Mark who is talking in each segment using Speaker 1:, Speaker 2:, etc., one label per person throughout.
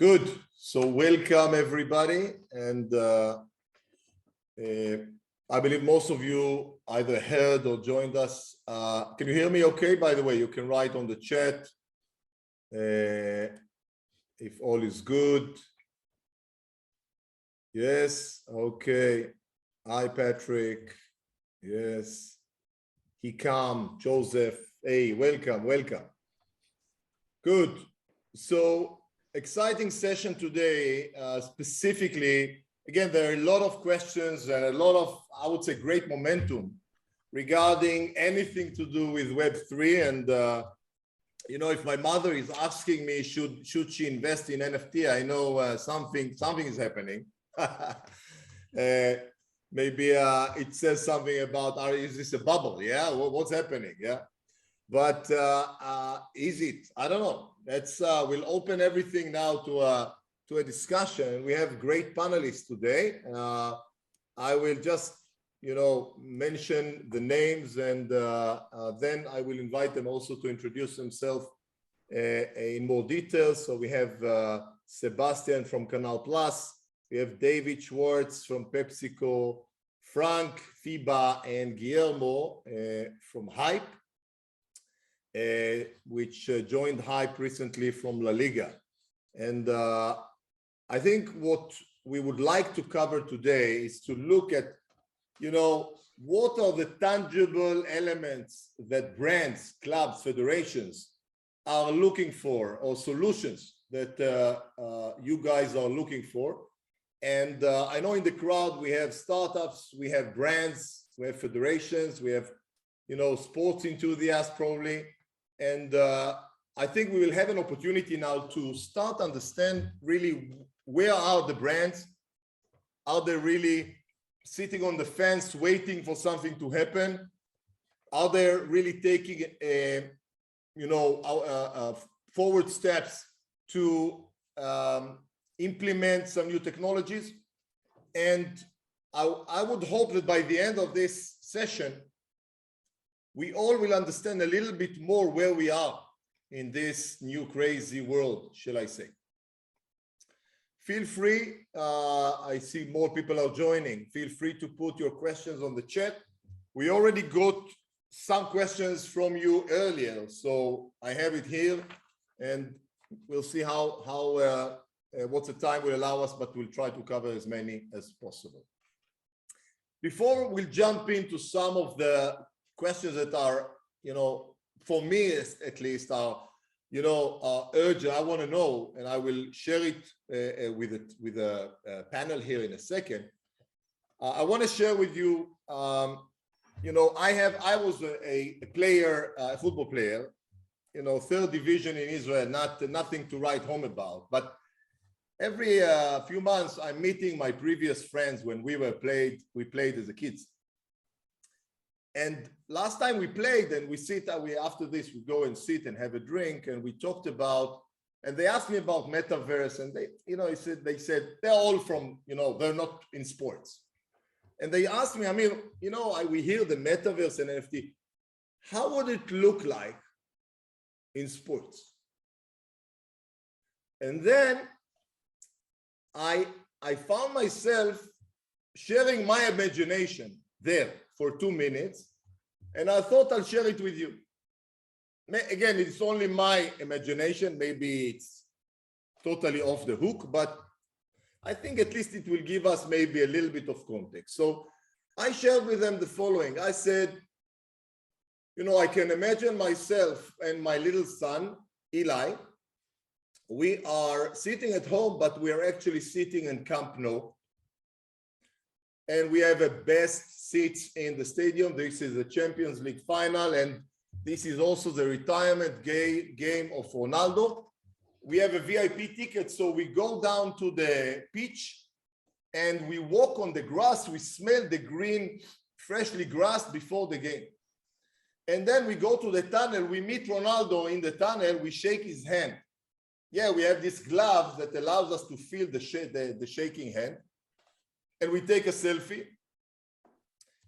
Speaker 1: Good. So welcome everybody, and I believe most of you either heard or joined us. Can you hear me okay? By the way, you can write on the chat if all is good. Yes, okay. Hi, Patrick. Yes. Hikam, Joseph. Hey, welcome, welcome. Good. So exciting session today. Specifically, again, there are a lot of questions and a lot of, I would say, great momentum regarding anything to do with Web3. And you know, if my mother is asking me, should she invest in NFT? I know something is happening. Maybe it says something about, is this a bubble? Yeah, what's happening? Yeah. But is it? I don't know. Let's we'll open everything now to a discussion. We have great panelists today. I will just, you know, mention the names, and then I will invite them also to introduce themselves in more detail. So we have Sebastian from Canal Plus. We have David Schwartz from PepsiCo, Frank Fiba, and Guillermo from Hype. Which joined Hype recently from La Liga. And I think what we would like to cover today is to look at, you know, what are the tangible elements that brands, clubs, federations are looking for, or solutions that you guys are looking for. And I know in the crowd we have startups, we have brands, we have federations, we have, you know, sports enthusiasts probably. And I think we will have an opportunity now to start understand really where are the brands? Are they really sitting on the fence waiting for something to happen? Are they really taking you know, forward steps to implement some new technologies? And I would hope that by the end of this session, we all will understand a little bit more where we are in this new crazy world, shall I say. Feel free, I see more people are joining. Feel free to put your questions on the chat. We already got some questions from you earlier, so I have it here, and we'll see how what the time will allow us, but we'll try to cover as many as possible. Before we jump into some of the questions that are, you know, for me at least are, you know, urgent. I want to know, and I will share it with a panel here in a second. I want to share with you, you know, I was a player, a football player, you know, third division in Israel, nothing to write home about. But every few months, I'm meeting my previous friends when we played as a kids. And last time we played, and after this, we go and sit and have a drink, and we talked about, and they asked me about Metaverse, and they, you know, they said they're all from, you know, they're not in sports. And they asked me, I mean, you know, we hear the Metaverse and NFT, how would it look like in sports? And then I found myself sharing my imagination there for 2 minutes, and I thought I'll share it with you. Again, it's only my imagination. Maybe it's totally off the hook, but I think at least it will give us maybe a little bit of context. So I shared with them the following. I said, you know, I can imagine myself and my little son, Eli. We are sitting at home, but we are actually sitting in Camp Nou. And we have the best seats in the stadium. This is the Champions League final, and this is also the retirement game of Ronaldo. We have a VIP ticket, so we go down to the pitch and we walk on the grass. We smell the green, freshly grassed before the game. And then we go to the tunnel. We meet Ronaldo in the tunnel. We shake his hand. Yeah, we have this glove that allows us to feel the shaking hand. And we take a selfie.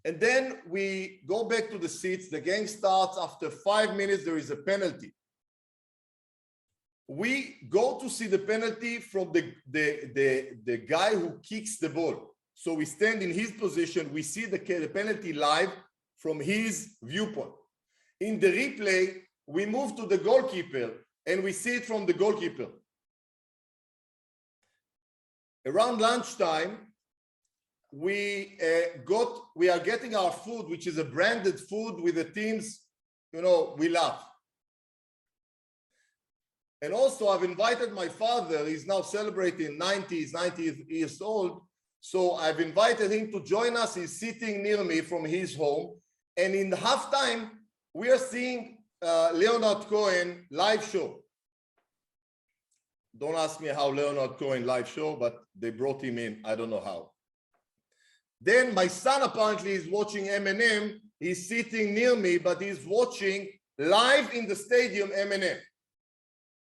Speaker 1: And then we go back to the seats. The game starts. After 5 minutes, there is a penalty. we go to see the penalty from the guy who kicks the ball. So we stand in his position, we see the penalty live from his viewpoint. In the replay, we move to the goalkeeper and we see it from the goalkeeper. Around lunchtime, we are getting our food, which is a branded food with the teams, you know, we love. And also I've invited my father, he's now celebrating 90 years old. So I've invited him to join us. He's sitting near me from his home. And in the halftime, we are seeing Leonard Cohen live show. Don't ask me how Leonard Cohen live show, but they brought him in. I don't know how. Then my son apparently is watching Eminem. He's sitting near me, but he's watching live in the stadium Eminem.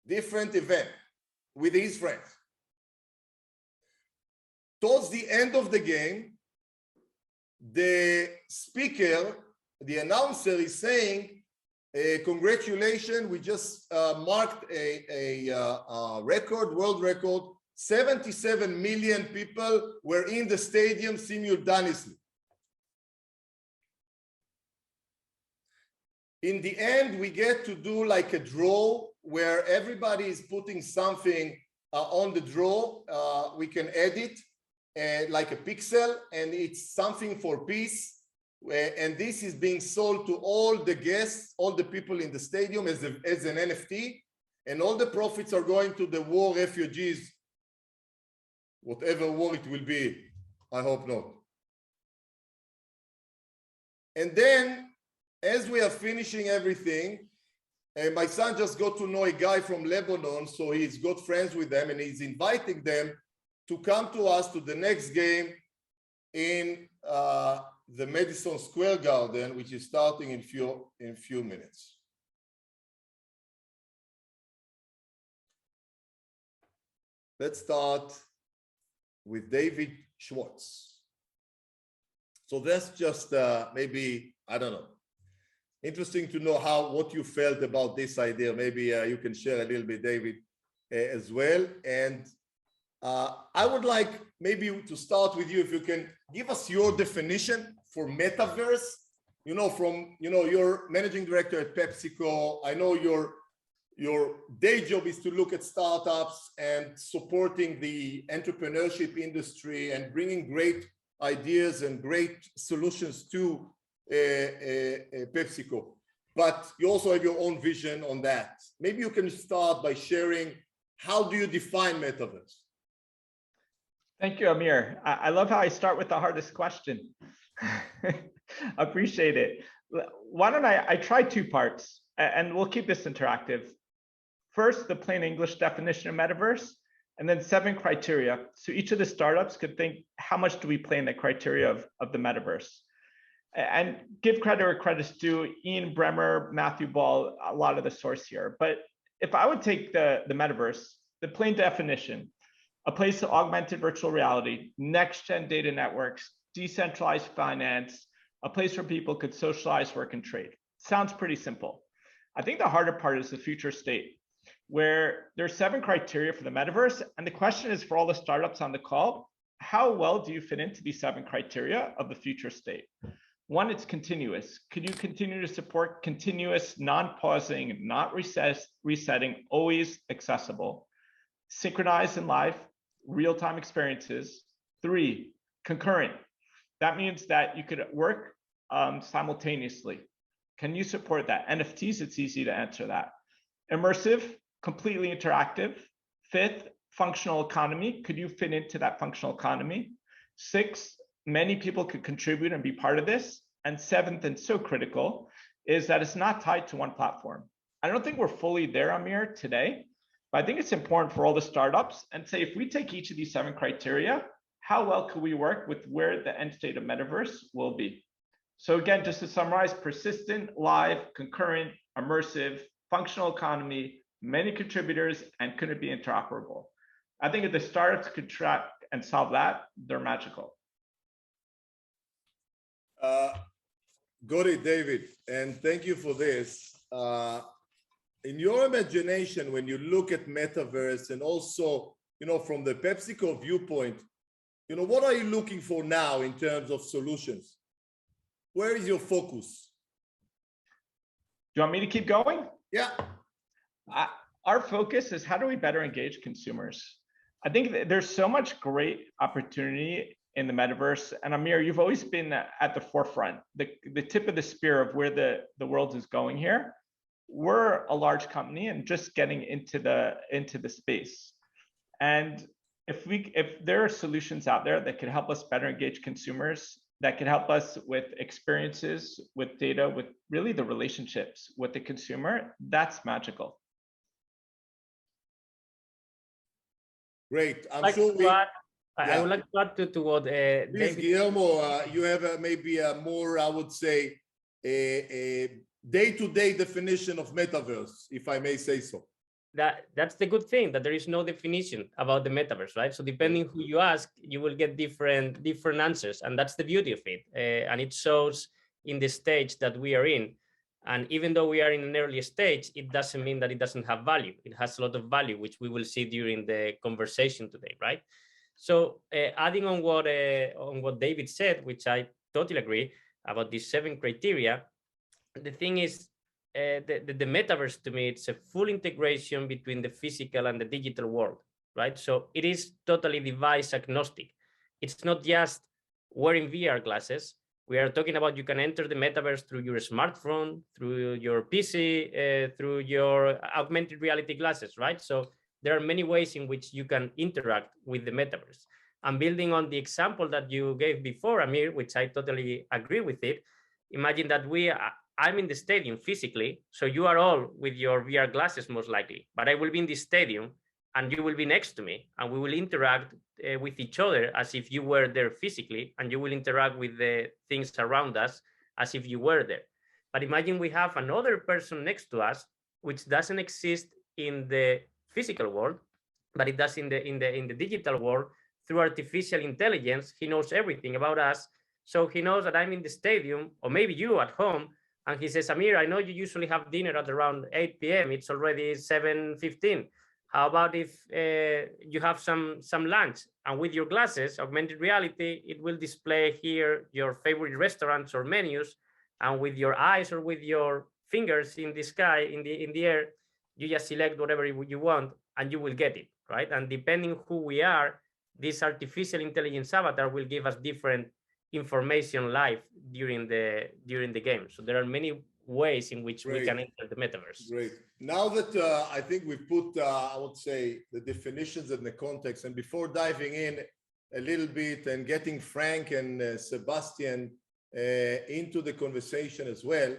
Speaker 1: Different event with his friends. Towards the end of the game, the speaker, the announcer is saying, congratulations, we just marked a record, world record. 77 million people were in the stadium simultaneously. In the end, we get to do like a draw where everybody is putting something on the draw. We can edit like a pixel, and it's something for peace. And this is being sold to all the guests, all the people in the stadium as an NFT. And all the profits are going to the war refugees, whatever war it will be. I hope not. And then, as we are finishing everything, my son just got to know a guy from Lebanon, so he's got friends with them, and he's inviting them to come to us to the next game in the Madison Square Garden, which is starting in few minutes. Let's start with David Schwartz. So that's just maybe, I don't know, interesting to know what you felt about this idea. Maybe you can share a little bit, David, as well. And I would like maybe to start with you, if you can give us your definition for Metaverse. You know, from, you know, you're managing director at PepsiCo. I know your day job is to look at startups and supporting the entrepreneurship industry and bringing great ideas and great solutions to PepsiCo. But you also have your own vision on that. Maybe you can start by sharing, how do you define Metaverse?
Speaker 2: Thank you, Amir. I love how I start with the hardest question. Appreciate it. Why don't I try two parts, and we'll keep this interactive. First, the plain English definition of Metaverse, and then 7 criteria. So each of the startups could think, how much do we play in the criteria of the Metaverse? And give credit where credit's due. Ian Bremmer, Matthew Ball, a lot of the source here. But if I would take the Metaverse, the plain definition, a place of augmented virtual reality, next-gen data networks, decentralized finance, a place where people could socialize, work, and trade. Sounds pretty simple. I think the harder part is the future state, where there's 7 criteria for the Metaverse. And the question is, for all the startups on the call, how well do you fit into these 7 criteria of the future state? One, it's continuous. Could you continue to support continuous, non-pausing, not resetting, always accessible, synchronized and live, real-time experiences? 3, concurrent. That means that you could work simultaneously. Can you support that? NFTs, it's easy to answer that. Immersive, completely interactive. 5th, functional economy. Could you fit into that functional economy? 6, many people could contribute and be part of this. And 7th, and so critical, is that it's not tied to one platform. I don't think we're fully there, Amir, today, but I think it's important for all the startups and say, if we take each of these 7 criteria, how well could we work with where the end state of Metaverse will be? So again, just to summarize, persistent, live, concurrent, immersive, functional economy, many contributors, and could it be interoperable? I think if the startups could track and solve that, they're magical.
Speaker 1: Got it, David, and thank you for this. in your imagination, when you look at Metaverse and also, from the PepsiCo viewpoint, what are you looking for now in terms of solutions? Where is your focus?
Speaker 2: Do you want me to keep going?
Speaker 1: Yeah.
Speaker 2: Our focus is how do we better engage consumers? I think that there's so much great opportunity in the metaverse. And Amir, you've always been at the forefront, the tip of the spear of where the world is going here. We're a large company and just getting into the space. And if there are solutions out there that could help us better engage consumers, that could help us with experiences, with data, with really the relationships with the consumer, that's magical.
Speaker 1: Great. I'm
Speaker 3: like
Speaker 1: sure we.
Speaker 3: I would like to add to what
Speaker 1: Please,
Speaker 3: David.
Speaker 1: Guillermo, you have maybe a more, I would say, a day-to-day definition of metaverse, if I may say so.
Speaker 3: That's the good thing, that there is no definition about the metaverse, right? So depending who you ask, you will get different answers, and that's the beauty of it. And it shows in the stage that we are in. And even though we are in an early stage, it doesn't mean that it doesn't have value. It has a lot of value, which we will see during the conversation today, right? So adding on what David said, which I totally agree about these 7 criteria, the thing is, the metaverse, to me, it's a full integration between the physical and the digital world, right? So it is totally device agnostic. It's not just wearing VR glasses. We are talking about you can enter the metaverse through your smartphone, through your PC, through your augmented reality glasses, right? So there are many ways in which you can interact with the metaverse. And building on the example that you gave before, Amir, which I totally agree with it, imagine that I'm in the stadium physically, so you are all with your VR glasses most likely, but I will be in the stadium and you will be next to me, and we will interact with each other as if you were there physically, and you will interact with the things around us as if you were there. But imagine we have another person next to us, which doesn't exist in the physical world, but it does in the digital world. Through artificial intelligence, he knows everything about us. So he knows that I'm in the stadium, or maybe you at home, and he says, Amir, I know you usually have dinner at around 8 p.m. It's already 7:15. How about if you have some lunch, and with your glasses, augmented reality, it will display here your favorite restaurants or menus, and with your eyes or with your fingers in the sky, in the air, you just select whatever you want, and you will get it, right? And depending who we are, this artificial intelligence avatar will give us different information live during the game. So there are many ways in which we can enter the metaverse.
Speaker 1: Great. Now that I think we've put, I would say, the definitions and the context, and before diving in a little bit and getting Frank and Sebastian into the conversation as well,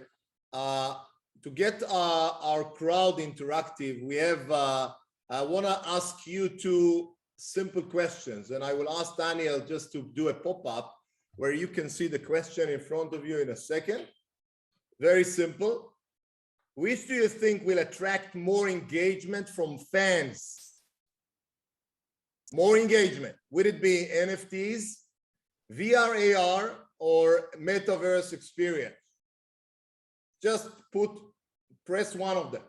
Speaker 1: to get our crowd interactive, we have, I want to ask you 2 simple questions, and I will ask Daniel just to do a pop-up where you can see the question in front of you in a second. Very simple. Which do you think will attract more engagement from fans? More engagement. Would it be NFTs, VR, AR, or metaverse experience? Just press one of them.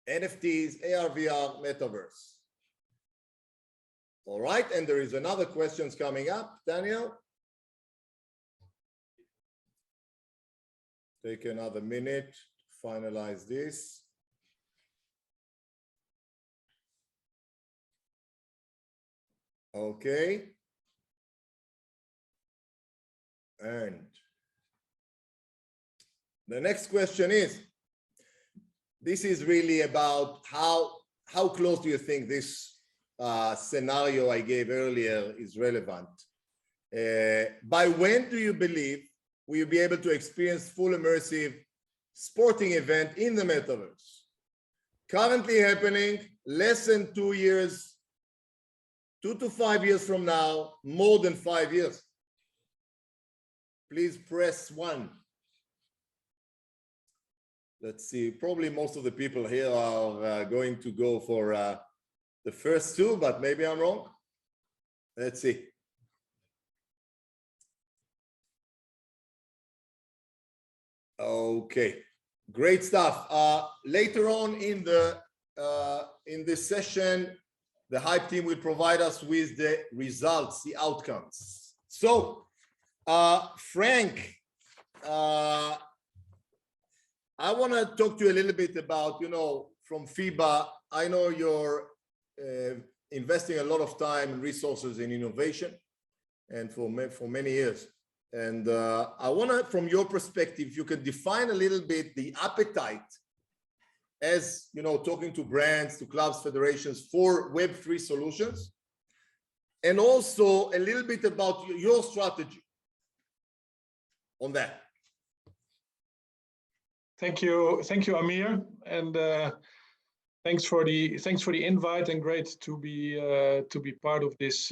Speaker 1: NFTs, AR, VR, metaverse. All right, and there is another question coming up, Daniel. Take another minute to finalize this. Okay. And the next question is, this is really about how close do you think this scenario I gave earlier is relevant? By when do you believe will you be able to experience full immersive sporting event in the metaverse? Currently happening, less than 2 years, 2 to 5 years from now, more than 5 years. Please press 1. Let's see, probably most of the people here are going to go for the first 2, but maybe I'm wrong. Let's see. . Okay, great stuff. Later on in this session, the Hype team will provide us with the results, the outcomes. So, Frank, I want to talk to you a little bit about, from FIBA, I know you're investing a lot of time and resources in innovation, and for many years. And I want to, from your perspective, you can define a little bit the appetite as, talking to brands, to clubs, federations for Web3 solutions, and also a little bit about your strategy on that.
Speaker 4: Thank you, Amir, and thanks for the invite, and great to be part of this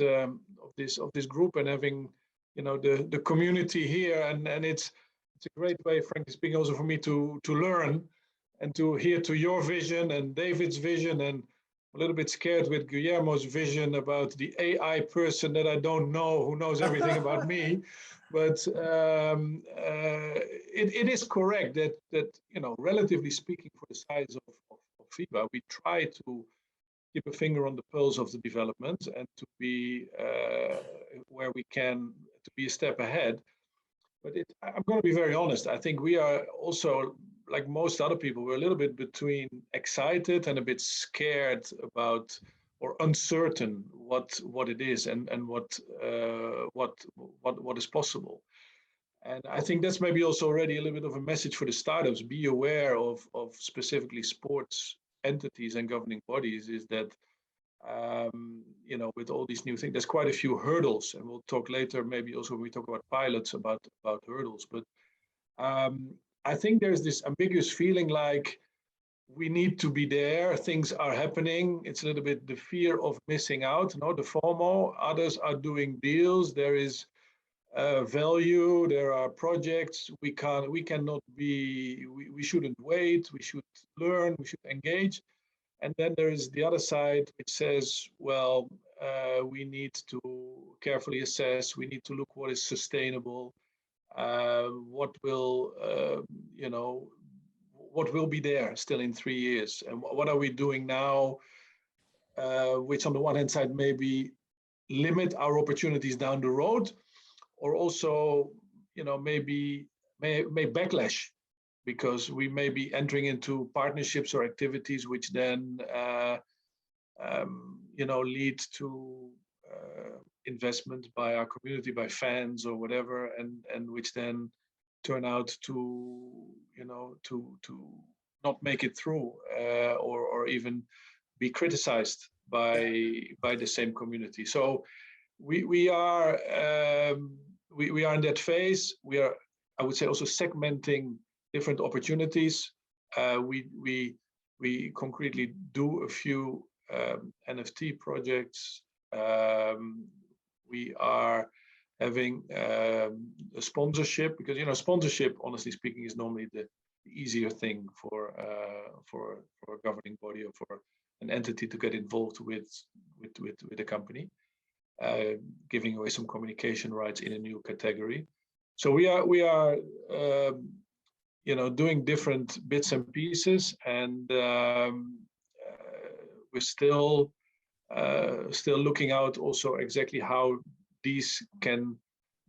Speaker 4: group and having the community here, and it's a great way, frankly speaking, also for me to learn and to hear to your vision and David's vision, and a little bit scared with Guillermo's vision about the AI person that I don't know, who knows everything about me. But it is correct that relatively speaking, for the size of FIBA, we try to keep a finger on the pulse of the development and to be where we can, to be a step ahead. But I'm going to be very honest. I think we are also, like most other people, we're a little bit between excited and a bit scared about, or uncertain what it is and what is possible. And I think that's maybe also already a little bit of a message for the startups. Be aware of specifically sports entities and governing bodies, is that with all these new things, there's quite a few hurdles, and we'll talk later, maybe also when we talk about pilots, about hurdles. But I think there's this ambiguous feeling like we need to be there, things are happening. It's a little bit the fear of missing out, the FOMO. Others are doing deals, there is value, there are projects, we shouldn't wait, we should learn, we should engage. And then there is the other side, which says, well, we need to carefully assess, we need to look what is sustainable, what will be there still in 3 years, and what are we doing now, which on the one hand side maybe limit our opportunities down the road, or also maybe may backlash, because we may be entering into partnerships or activities which then lead to investment by our community, by fans or whatever, and which then turn out to not make it through, or even be criticized by the same community. So we are in that phase. We are, I would say, also segmenting different opportunities. We concretely do a few NFT projects. We are having a sponsorship, because sponsorship, honestly speaking, is normally the easier thing for a governing body or for an entity to get involved with a company, giving away some communication rights in a new category. So we are doing different bits and pieces, and we're still looking out also exactly how these can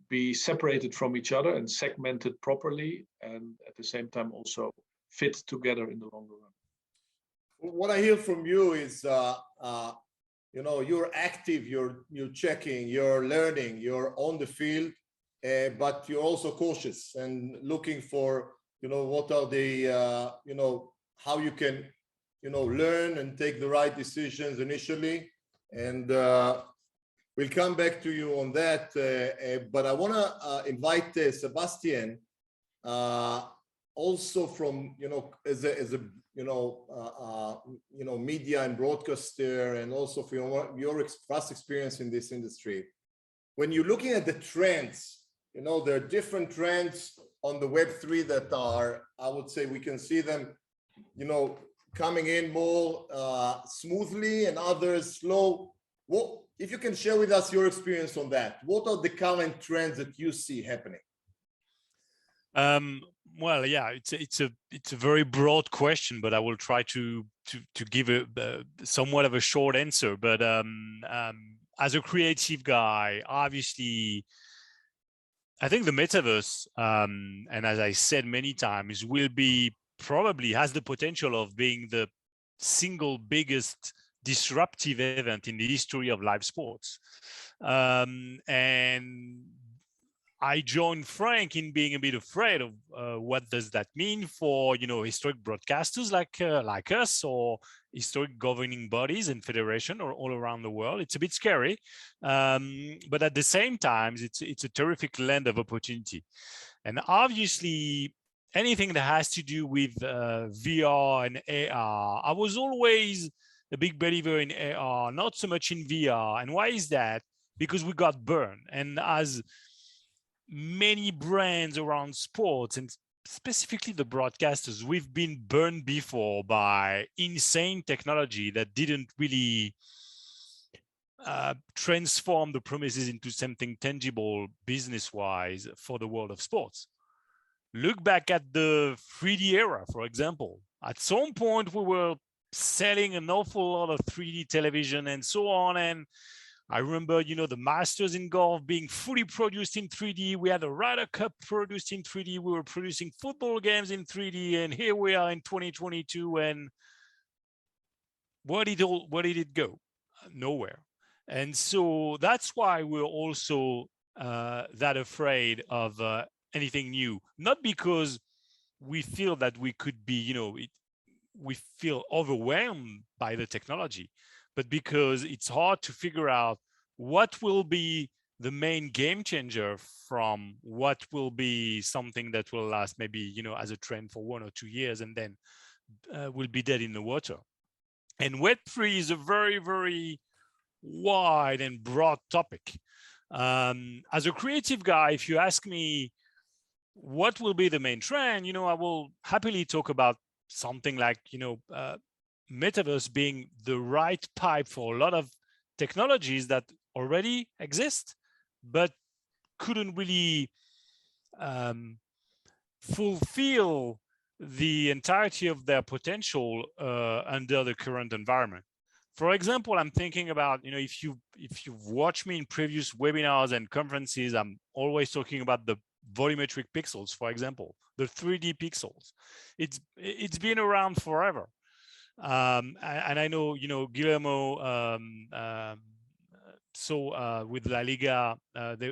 Speaker 4: be separated from each other and segmented properly, and at the same time also fit together in the longer run.
Speaker 1: What I hear from you is, you're active, you're checking, you're learning, you're on the field, but you're also cautious and looking for, what are the, how you can, learn and take the right decisions initially. And we'll come back to you on that. But I want to invite Sebastian, also from, as a media and broadcaster, and also for your vast experience in this industry. When you're looking at the trends, there are different trends on the Web3 that are, I would say, we can see them, coming in more smoothly and others slow. What, if you can share with us your experience on that, what are the current trends that you see happening?
Speaker 5: Well, yeah, it's a very broad question, but I will try to give a somewhat of a short answer. But as a creative guy, obviously, I think the metaverse, and as I said many times, will be probably has the potential of being the single biggest disruptive event in the history of live sports. And I join Frank in being a bit afraid of what does that mean for historic broadcasters like us, or historic governing bodies and federation or all around the world. It's a bit scary, but at the same time, it's a terrific land of opportunity. And obviously, anything that has to do with VR and AR, I was always a big believer in AR, not so much in VR. And why is that? Because we got burned, and as many brands around sports and specifically the broadcasters, we've been burned before by insane technology that didn't really transform the promises into something tangible business-wise for the world of sports. Look back at the 3D era, for example. At some point, we were selling an awful lot of 3D television and so on, and I remember, the Masters in golf being fully produced in 3D. We had a Ryder Cup produced in 3D. We were producing football games in 3D. And here we are in 2022. And where did it go? Nowhere. And so that's why we're also that afraid of anything new. Not because we feel that we could be, we feel overwhelmed by the technology, but because it's hard to figure out what will be the main game changer from what will be something that will last maybe, as a trend for 1 or 2 years and then will be dead in the water. And Web3 is a very, very wide and broad topic. As a creative guy, if you ask me what will be the main trend, I will happily talk about something like, Metaverse being the right pipe for a lot of technologies that already exist, but couldn't really fulfill the entirety of their potential under the current environment. For example, I'm thinking about, if you've watched me in previous webinars and conferences, I'm always talking about the volumetric pixels, for example, the 3D pixels. It's been around forever. And I know, Guillermo, so with La Liga,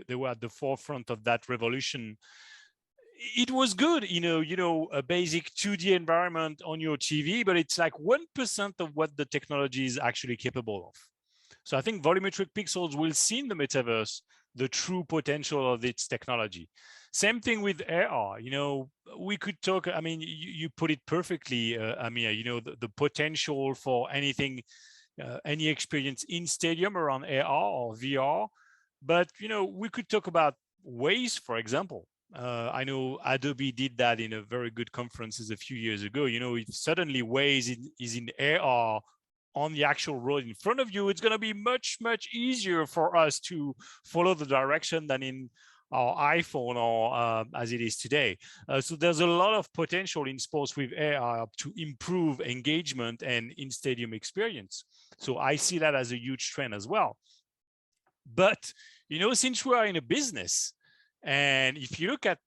Speaker 5: they were at the forefront of that revolution. It was good, a basic 2D environment on your TV, but it's like 1% of what the technology is actually capable of. So I think volumetric pixels will see in the metaverse the true potential of its technology. Same thing with AR. We could talk, you put it perfectly, Amir, the potential for anything, any experience in stadium around AR or VR. But, we could talk about Waze, for example. I know Adobe did that in a very good conferences a few years ago. If suddenly Waze is in AR on the actual road in front of you, it's going to be much, much easier for us to follow the direction than in our iPhone or as it is today. So there's a lot of potential in sports with AR to improve engagement and in-stadium experience. So I see that as a huge trend as well. But, since we are in a business, and if you look at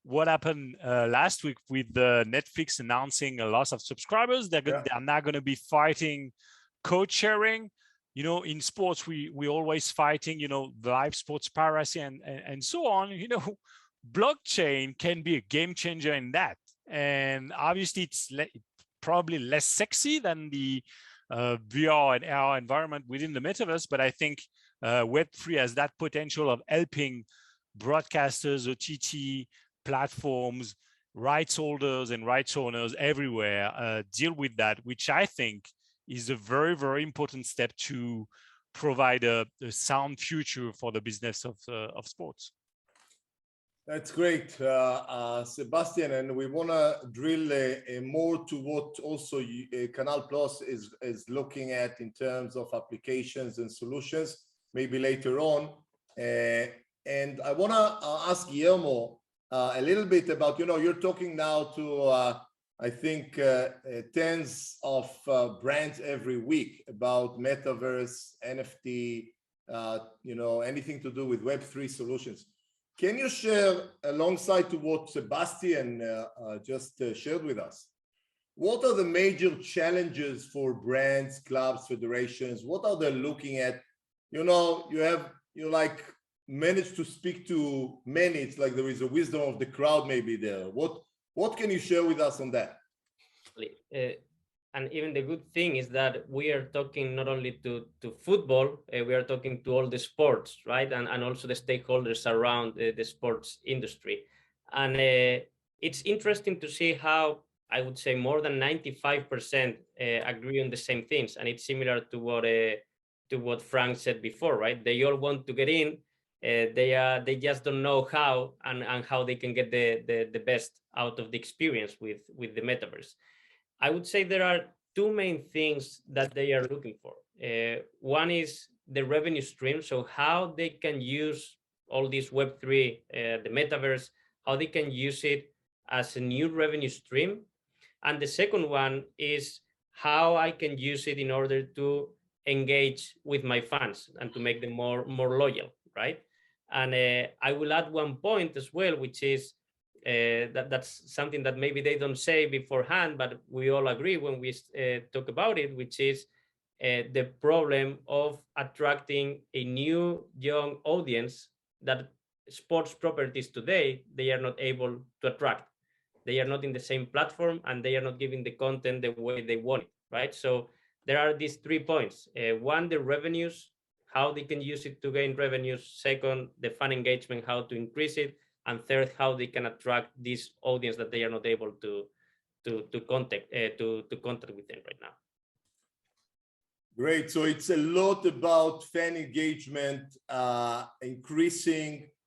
Speaker 5: what happened last week with Netflix announcing a loss of subscribers, they're now going to be fighting code sharing. In sports, we always fighting, the live sports piracy and so on. Blockchain can be a game changer in that. And obviously, it's probably less sexy than the VR and AR environment within the metaverse. But I think Web3 has that potential of helping broadcasters, OTT platforms, rights holders and rights owners everywhere deal with that, which I think is a very, very important step to provide a sound future for the business of sports.
Speaker 1: That's great, Sebastian, and we want to drill more to what also Canal Plus is looking at in terms of applications and solutions, maybe later on. And I want to ask Guillermo, a little bit about, you're talking now to, I think, tens of brands every week about Metaverse, NFT, anything to do with Web3 solutions. Can you share, alongside to what Sebastian just shared with us, what are the major challenges for brands, clubs, federations? What are they looking at? You like managed to speak to many. It's like there is a wisdom of the crowd maybe there. What can you share with us on that?
Speaker 3: And even the good thing is that we are talking not only to football, we are talking to all the sports, right? And also the stakeholders around the sports industry. And it's interesting to see how, I would say, more than 95% agree on the same things. And it's similar to what Frank said before, right? They all want to get in. They just don't know how and how they can get the best out of the experience with the metaverse. I would say there are two main things that they are looking for. One is the revenue stream, so how they can use all this Web3, the metaverse, how they can use it as a new revenue stream. And the second one is how I can use it in order to engage with my fans and to make them more loyal, right? And I will add one point as well, which is that's something that maybe they don't say beforehand, but we all agree when we talk about it, which is the problem of attracting a new young audience that sports properties today, they are not able to attract. They are not in the same platform and they are not giving the content the way they want it, right? So there are these 3 points. One, the revenues, how they can use it to gain revenues. Second, the fan engagement, how to increase it. And third, how they can attract this audience that they are not able to contact with them right now.
Speaker 1: Great. So it's a lot about fan engagement,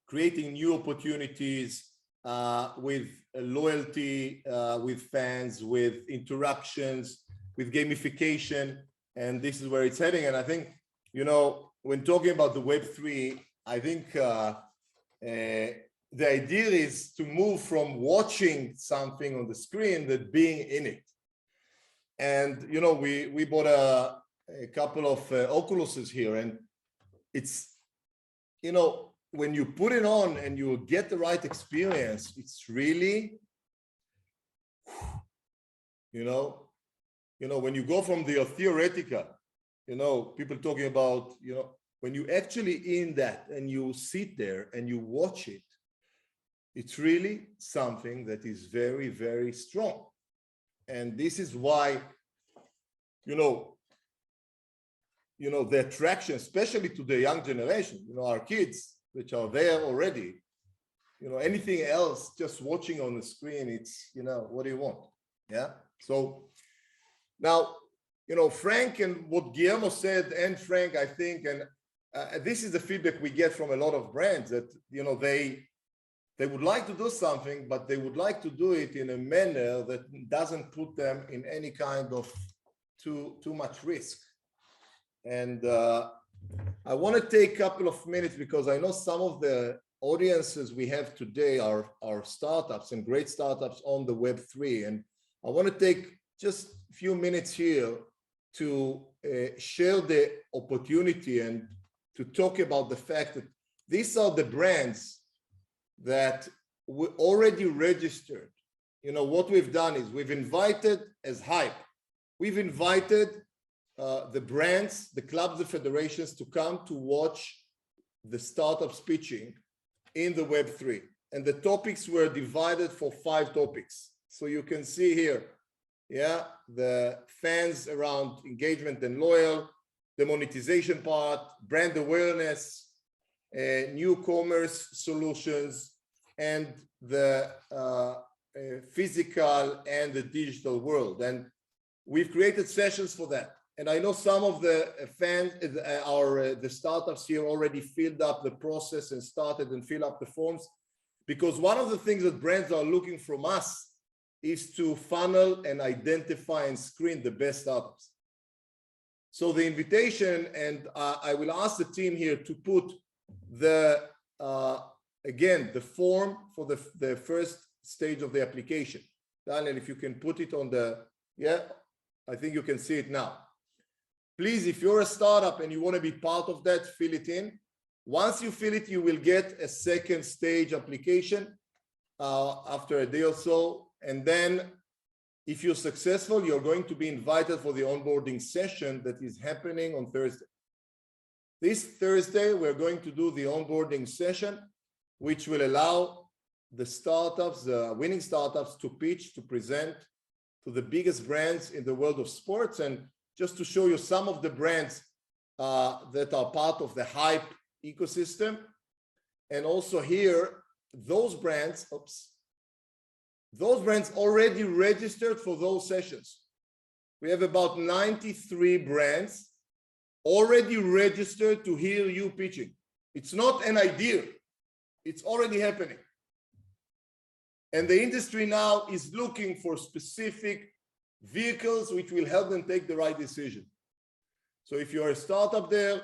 Speaker 1: creating new opportunities with loyalty, with fans, with interactions, with gamification, and this is where it's heading. And I think, when talking about the Web3, I think the idea is to move from watching something on the screen to being in it. And, we bought a couple of Oculuses here, and it's, when you put it on and you get the right experience, it's really, when you go from the theoretical, people talking about, when you actually in that and you sit there and you watch it, it's really something that is very, very strong. And this is why, the attraction, especially to the young generation, our kids, which are there already, anything else, just watching on the screen, it's, what do you want? Yeah. So now, Frank and what Guillermo said, and Frank, I think, and this is the feedback we get from a lot of brands that, they would like to do something, but they would like to do it in a manner that doesn't put them in any kind of too much risk. And I want to take a couple of minutes because I know some of the audiences we have today are startups and great startups on the Web3. And I want to take just a few minutes here to share the opportunity and to talk about the fact that these are the brands that we already registered. What we've done is we've invited as hype. We've invited the brands, the clubs, the federations to come to watch the startups pitching in the Web3. And the topics were divided for 5 topics. So you can see here, the fans around engagement and loyal, the monetization part, brand awareness, new commerce solutions, and the physical and the digital world. And we've created sessions for that. And I know some of the fans, the startups here already filled up the process and started and fill up the forms, because one of the things that brands are looking from us is to funnel and identify and screen the best startups. So the invitation, and I will ask the team here to put the again, the form for the first stage of the application. Daniel, if you can put it on the, yeah, I think you can see it now. Please, if you're a startup and you want to be part of that, fill it in. Once you fill it, you will get a second stage application after a day or so. And then if you're successful, you're going to be invited for the onboarding session that is happening on Thursday. This Thursday, we're going to do the onboarding session, which will allow the startups, the winning startups, to pitch, to present to the biggest brands in the world of sports. And just to show you some of the brands that are part of the Hype ecosystem. And also here, those brands already registered for those sessions. We have about 93 brands already registered to hear you pitching. It's not an idea, it's already happening. And the industry now is looking for specific vehicles which will help them take the right decision. So if you're a startup there,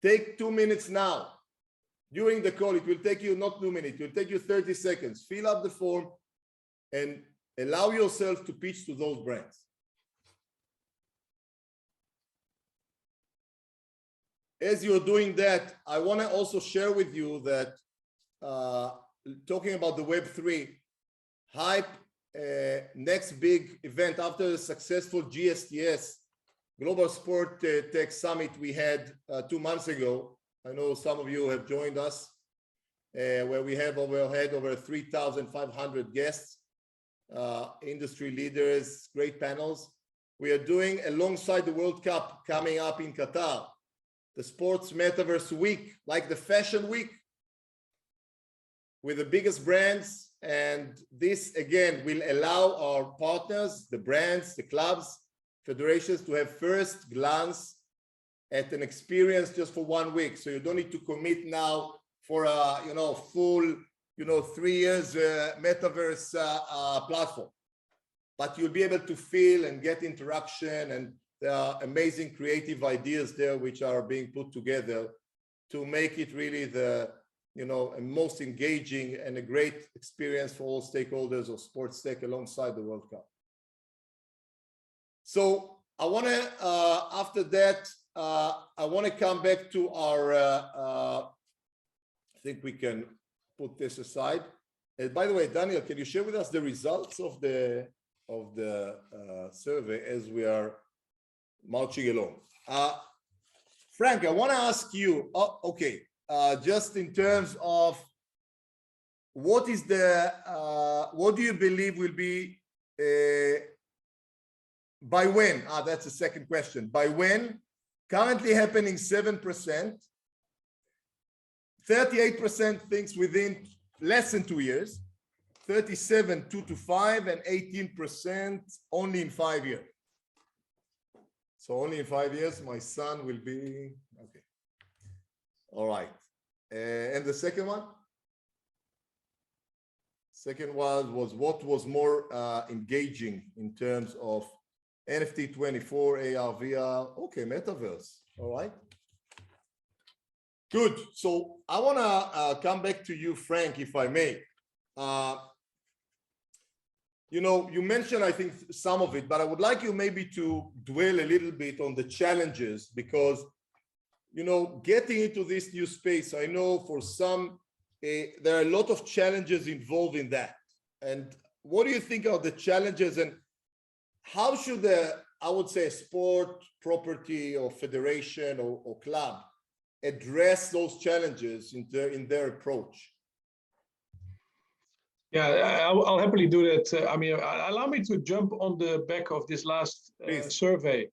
Speaker 1: take 2 minutes now. During the call, it will take you not 2 minutes, it will take you 30 seconds. Fill up the form and allow yourself to pitch to those brands. As you're doing that, I want to also share with you that talking about the Web3, Hype, next big event after the successful GSTS, Global Sport Tech Summit we had 2 months ago. I know some of you have joined us, where we have over 3,500 guests, industry leaders, great panels. We are doing alongside the World Cup coming up in Qatar, the Sports Metaverse Week, like the Fashion Week, with the biggest brands. And this, again, will allow our partners, the brands, the clubs, federations, to have first glance at an experience just for 1 week. So you don't need to commit now for a full 3 years Metaverse platform. But you'll be able to feel and get interaction, and there are amazing creative ideas there which are being put together to make it really the a most engaging and a great experience for all stakeholders of sports tech alongside the World Cup. So I want to, after that, I want to come back to our, I think we can put this aside. And by the way, Daniel, can you share with us the results of the survey as we are marching along? Frank, I want to ask you, okay, just in terms of what is the, what do you believe will be, by when? That's the second question. By when? Currently happening 7%. 38% thinks within less than 2 years. 37, 2 to 5, and 18% only in 5 years. So only in 5 years, my son will be, okay. All right. And the second one? Second one was what was more engaging in terms of NFT 24, AR, VR, okay, Metaverse, all right. Good, so I wanna come back to you, Frank, if I may. You mentioned, I think, some of it, but I would like you maybe to dwell a little bit on the challenges, because, getting into this new space, I know for some, there are a lot of challenges involved in that. And what do you think are the challenges, and how should I would say, a sport property or federation or club address those challenges in their approach?
Speaker 4: Yeah, I'll happily do that. Allow me to jump on the back of this last survey,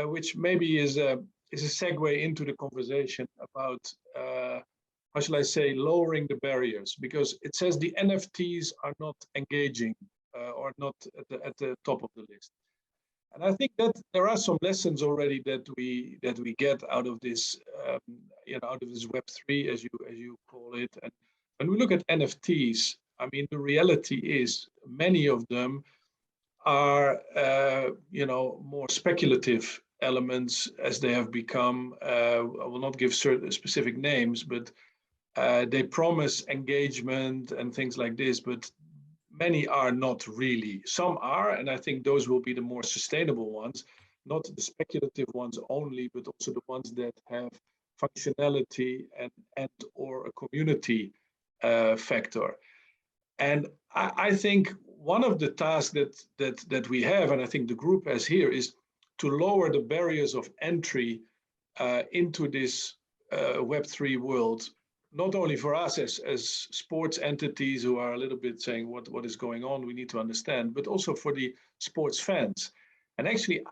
Speaker 4: which maybe is a segue into the conversation about, how shall I say, lowering the barriers, because it says the NFTs are not engaging or not at the top of the list. And I think that there are some lessons already that we get out of this, out of this Web3, as you call it. And when we look at NFTs, I mean, the reality is many of them are, more speculative elements as they have become. I will not give certain specific names, but They promise engagement and things like this, but many are not really. Some are, and I think those will be the more sustainable ones, not the speculative ones only, but also the ones that have functionality and or a community factor. And I think one of the tasks that we have, and I think the group has here, is to lower the barriers of entry into this Web3 world, not only for us as sports entities who are a little bit saying what is going on, we need to understand, but also for the sports fans. And actually,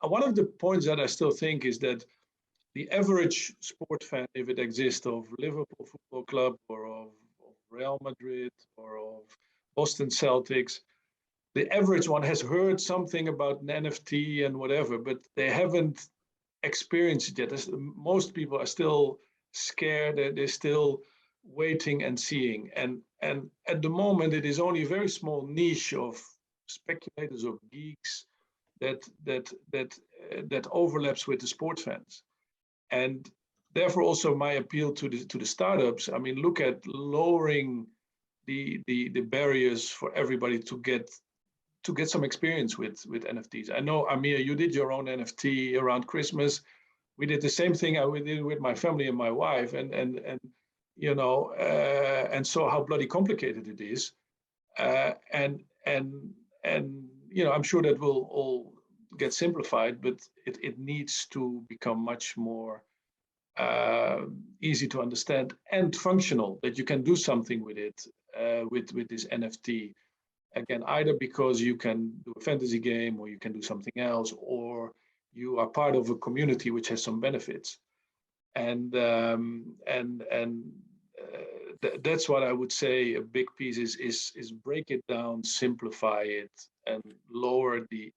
Speaker 4: one of the points that I still think is that the average sport fan, if it exists, of Liverpool Football Club or of Real Madrid or of Boston Celtics, the average one has heard something about an NFT and whatever, but they haven't experienced it yet. Most people are still scared, they're still waiting and seeing. And at the moment, it is only a very small niche of speculators or geeks that overlaps with the sports fans. And therefore, also my appeal to the startups. I mean, look at lowering the barriers for everybody to get some experience with NFTs. I know, Amir, you did your own NFT around Christmas. We did the same thing I did with my family and my wife, and you know, and saw how bloody complicated it is. And you know, I'm sure that will all get simplified, but it needs to become much more easy to understand and functional, that you can do something with it, with this NFT. Again, either because you can do a fantasy game, or you can do something else, or you are part of a community which has some benefits. And that's what I would say a big piece is break it down, simplify it, and lower the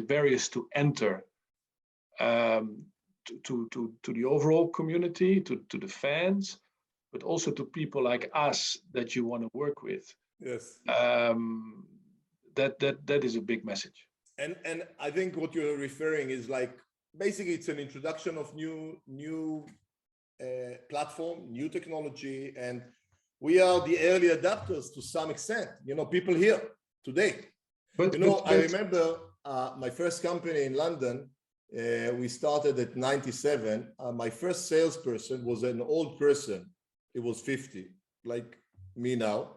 Speaker 4: barriers to enter to the overall community, to the fans, but also to people like us that you want to work with.
Speaker 1: Yes.
Speaker 4: That is a big message.
Speaker 1: And I think what you're referring is like, basically it's an introduction of new platform, new technology, and we are the early adapters to some extent. You know, people here today. But you know, I remember my first company in London. We started at 97. My first salesperson was an old person. He was 50, like me now.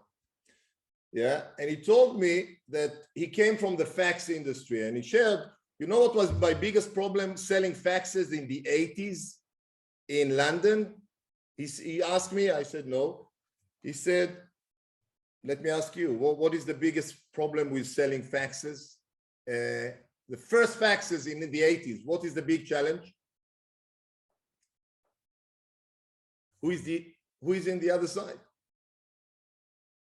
Speaker 1: Yeah, and he told me that he came from the fax industry, and he shared, you know what was my biggest problem selling faxes in the 80s in London? He asked me, I said no. He said, let me ask you, what is the biggest problem with selling faxes? The first faxes in the 80s, what is the big challenge? Who is in the other side?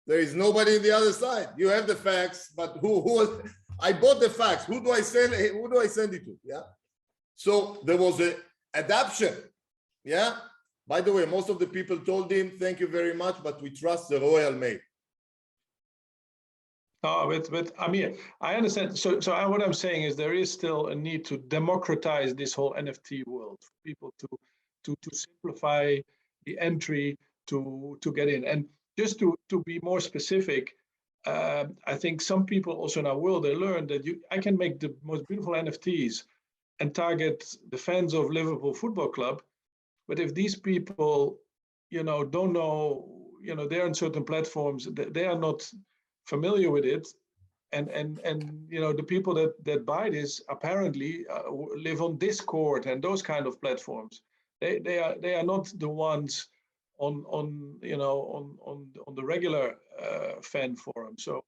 Speaker 1: There is nobody in the other side. You have the fax, but who I bought the fax. Who do I send it to? Yeah. So there was an adaption. Yeah. By the way, most of the people told him, thank you very much, but we trust the Royal Mail.
Speaker 4: Oh, but Amir, I understand. So what I'm saying is there is still a need to democratize this whole NFT world for people to simplify the entry to get in. And just to be more specific, I think some people also in our world, they learned that I can make the most beautiful NFTs and target the fans of Liverpool Football Club. But if these people, you know, don't know, you know, they're on certain platforms, they are not familiar with it, and you know, the people that buy this apparently live on Discord and those kind of platforms. They are not the ones on you know on the regular fan forum. So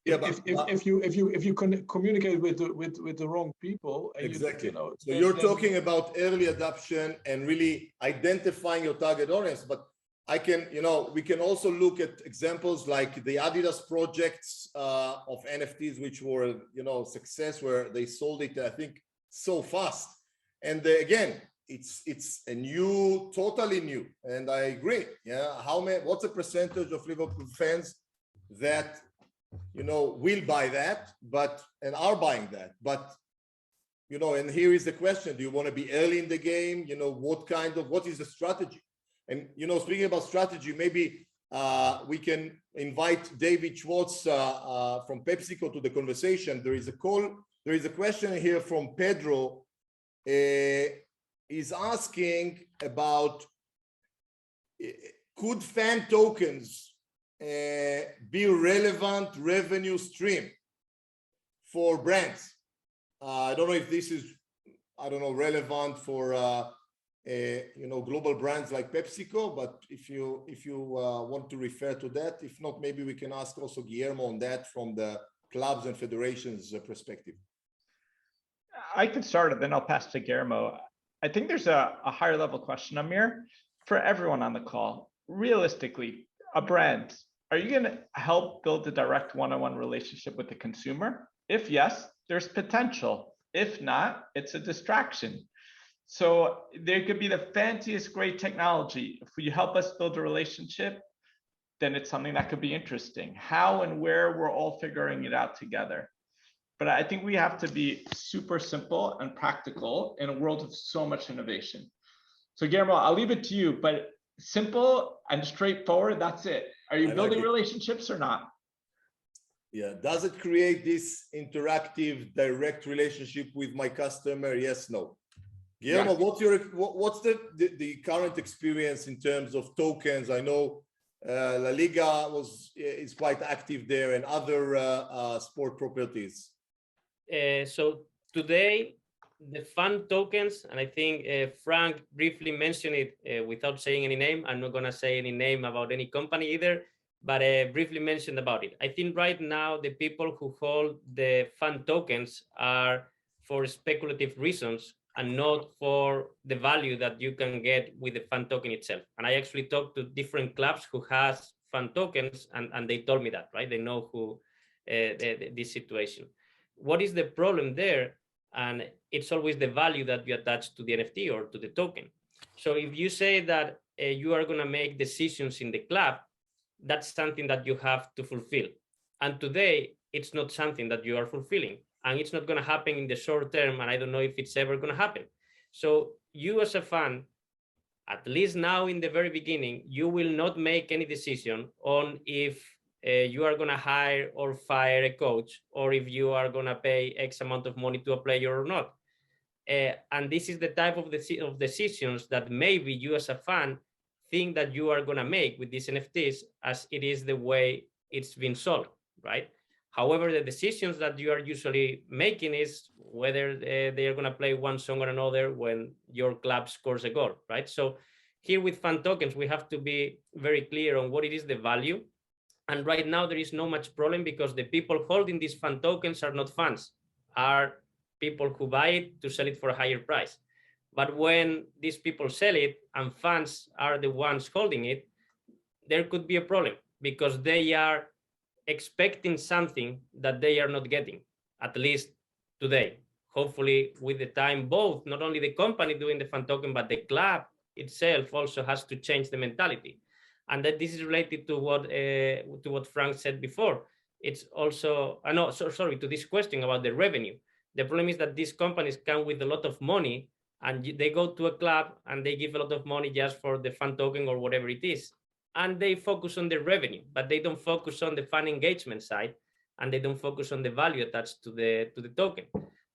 Speaker 4: yeah, if you can communicate with the wrong people, and
Speaker 1: exactly.
Speaker 4: you know,
Speaker 1: so you're talking about early adoption and really identifying your target audience, but I can, you know, we can also look at examples like the Adidas projects of NFTs, which were, you know, success, where they sold it, I think, so fast. And again, it's a new, totally new. And I agree. Yeah, what's the percentage of Liverpool fans that, you know, will buy that, and are buying that? But, you know, and here is the question: do you want to be early in the game? You know, what is the strategy? And, you know, speaking about strategy, maybe we can invite David Schwartz from PepsiCo to the conversation. There is a question here from Pedro. Is asking about, could fan tokens be a relevant revenue stream for brands? I don't know if this is, I don't know, relevant for you know, global brands like PepsiCo, but if you want to refer to that, if not, maybe we can ask also Guillermo on that from the clubs and federations perspective.
Speaker 2: I could start it, then I'll pass to Guillermo. I think there's a higher level question, Amir, for everyone on the call. Realistically, a brand, are you going to help build a direct one-on-one relationship with the consumer? If yes, there's potential. If not, it's a distraction. So there could be the fanciest great technology. If you help us build a relationship, then it's something that could be interesting. How and where, we're all figuring it out together. But I think we have to be super simple and practical in a world of so much innovation. So Guillermo, I'll leave it to you, but simple and straightforward, that's it. Are you building relationships or not?
Speaker 1: Yeah, does it create this interactive, direct relationship with my customer? Yes, no. Guillermo, yes. What's the current experience in terms of tokens? I know La Liga is quite active there and other sport properties.
Speaker 3: So today, the fan tokens, and I think Frank briefly mentioned it without saying any name. I'm not going to say any name about any company either, but briefly mentioned about it. I think right now, the people who hold the fan tokens are for speculative reasons and not for the value that you can get with the fan token itself. And I actually talked to different clubs who has fan tokens, and they told me that, right? They know who this situation. What is the problem there? And it's always the value that you attach to the NFT or to the token. So if you say that you are going to make decisions in the club, that's something that you have to fulfill. And today, it's not something that you are fulfilling. And it's not going to happen in the short term. And I don't know if it's ever going to happen. So you as a fan, at least now in the very beginning, you will not make any decision on if you are going to hire or fire a coach, or if you are going to pay X amount of money to a player or not. And this is the type of decisions that maybe you as a fan think that you are going to make with these NFTs, as it is the way it's been sold, right? However, the decisions that you are usually making is whether they are going to play one song or another when your club scores a goal, right? So here with fan tokens, we have to be very clear on what it is the value. And right now, there is no much problem because the people holding these fan tokens are not fans, are people who buy it to sell it for a higher price. But when these people sell it and fans are the ones holding it, there could be a problem because they are expecting something that they are not getting, at least today. Hopefully, with the time, both, not only the company doing the fan token, but the club itself also has to change the mentality. And that this is related to what Frank said before. It's also, sorry, to this question about the revenue. The problem is that these companies come with a lot of money and they go to a club and they give a lot of money just for the fan token or whatever it is. And they focus on the revenue, but they don't focus on the fan engagement side, and they don't focus on the value attached to the token.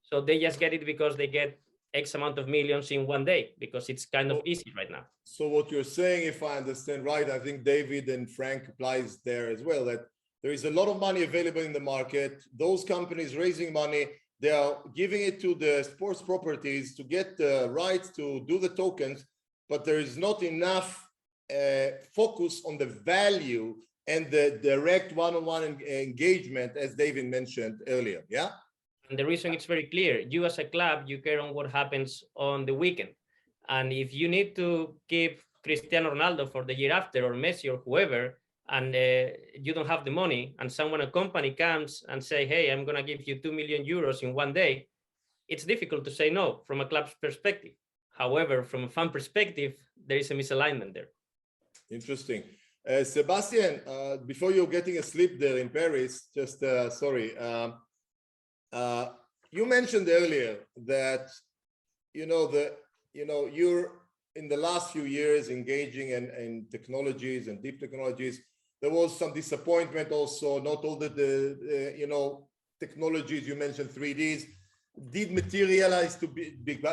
Speaker 3: So they just get it because they get X amount of millions in one day, because it's kind of easy right now.
Speaker 1: So what you're saying, if I understand right, I think David and Frank applies there as well, that there is a lot of money available in the market. Those companies raising money, they are giving it to the sports properties to get the rights to do the tokens, but there is not enough focus on the value and the direct one-on-one engagement, as David mentioned earlier, yeah?
Speaker 3: And the reason it's very clear, you as a club, you care on what happens on the weekend. And if you need to keep Cristiano Ronaldo for the year after, or Messi or whoever, and you don't have the money, and a company comes and say, hey, I'm going to give you 2 million euros in one day, it's difficult to say no from a club's perspective. However, from a fan perspective, there is a misalignment there.
Speaker 1: Interesting. Sebastian, before you're getting asleep there in Paris, just sorry. You mentioned earlier that you're in the last few years engaging in technologies and deep technologies, there was some disappointment also. Not all the you know, technologies you mentioned, 3Ds, did materialize to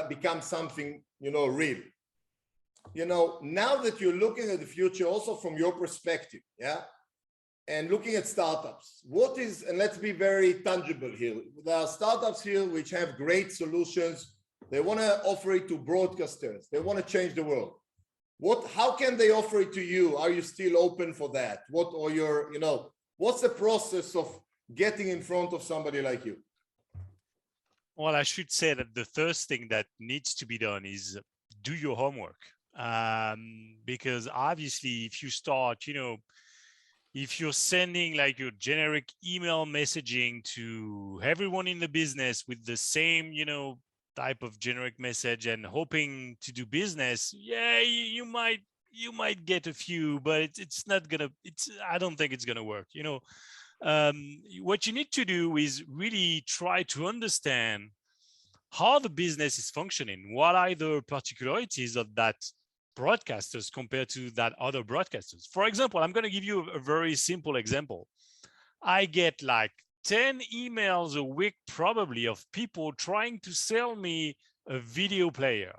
Speaker 1: become something, you know, real. You know, now that you're looking at the future also from your perspective, yeah, and looking at startups, what is, and let's be very tangible here. There are startups here which have great solutions. They want to offer it to broadcasters. They want to change the world. How can they offer it to you? Are you still open for that? Or your, you know, what's the process of getting in front of somebody like you?
Speaker 5: Well, I should say that the first thing that needs to be done is do your homework. Because obviously if you start, you know, if you're sending like your generic email messaging to everyone in the business with the same, you know, type of generic message and hoping to do business, yeah, you might get a few, but it's not gonna, I don't think it's gonna work. You know, what you need to do is really try to understand how the business is functioning. What are the particularities of that broadcasters compared to that other broadcasters? For example, I'm going to give you a very simple example. I get like 10 emails a week probably of people trying to sell me a video player.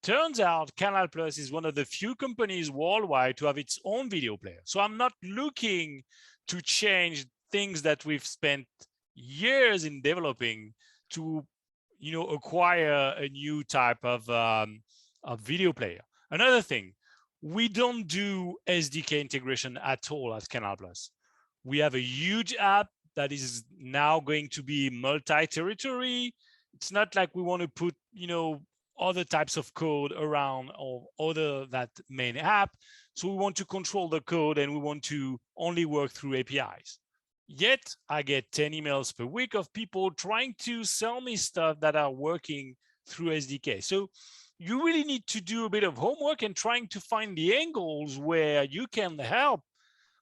Speaker 5: Turns out Canal Plus is one of the few companies worldwide to have its own video player. So I'm not looking to change things that we've spent years in developing to, you know, acquire a new type of video player. Another thing, we don't do SDK integration at all at Canal Plus. We have a huge app that is now going to be multi-territory. It's not like we want to put, you know, other types of code around or other that main app. So we want to control the code and we want to only work through APIs. Yet I get 10 emails per week of people trying to sell me stuff that are working through SDK. So you really need to do a bit of homework and trying to find the angles where you can help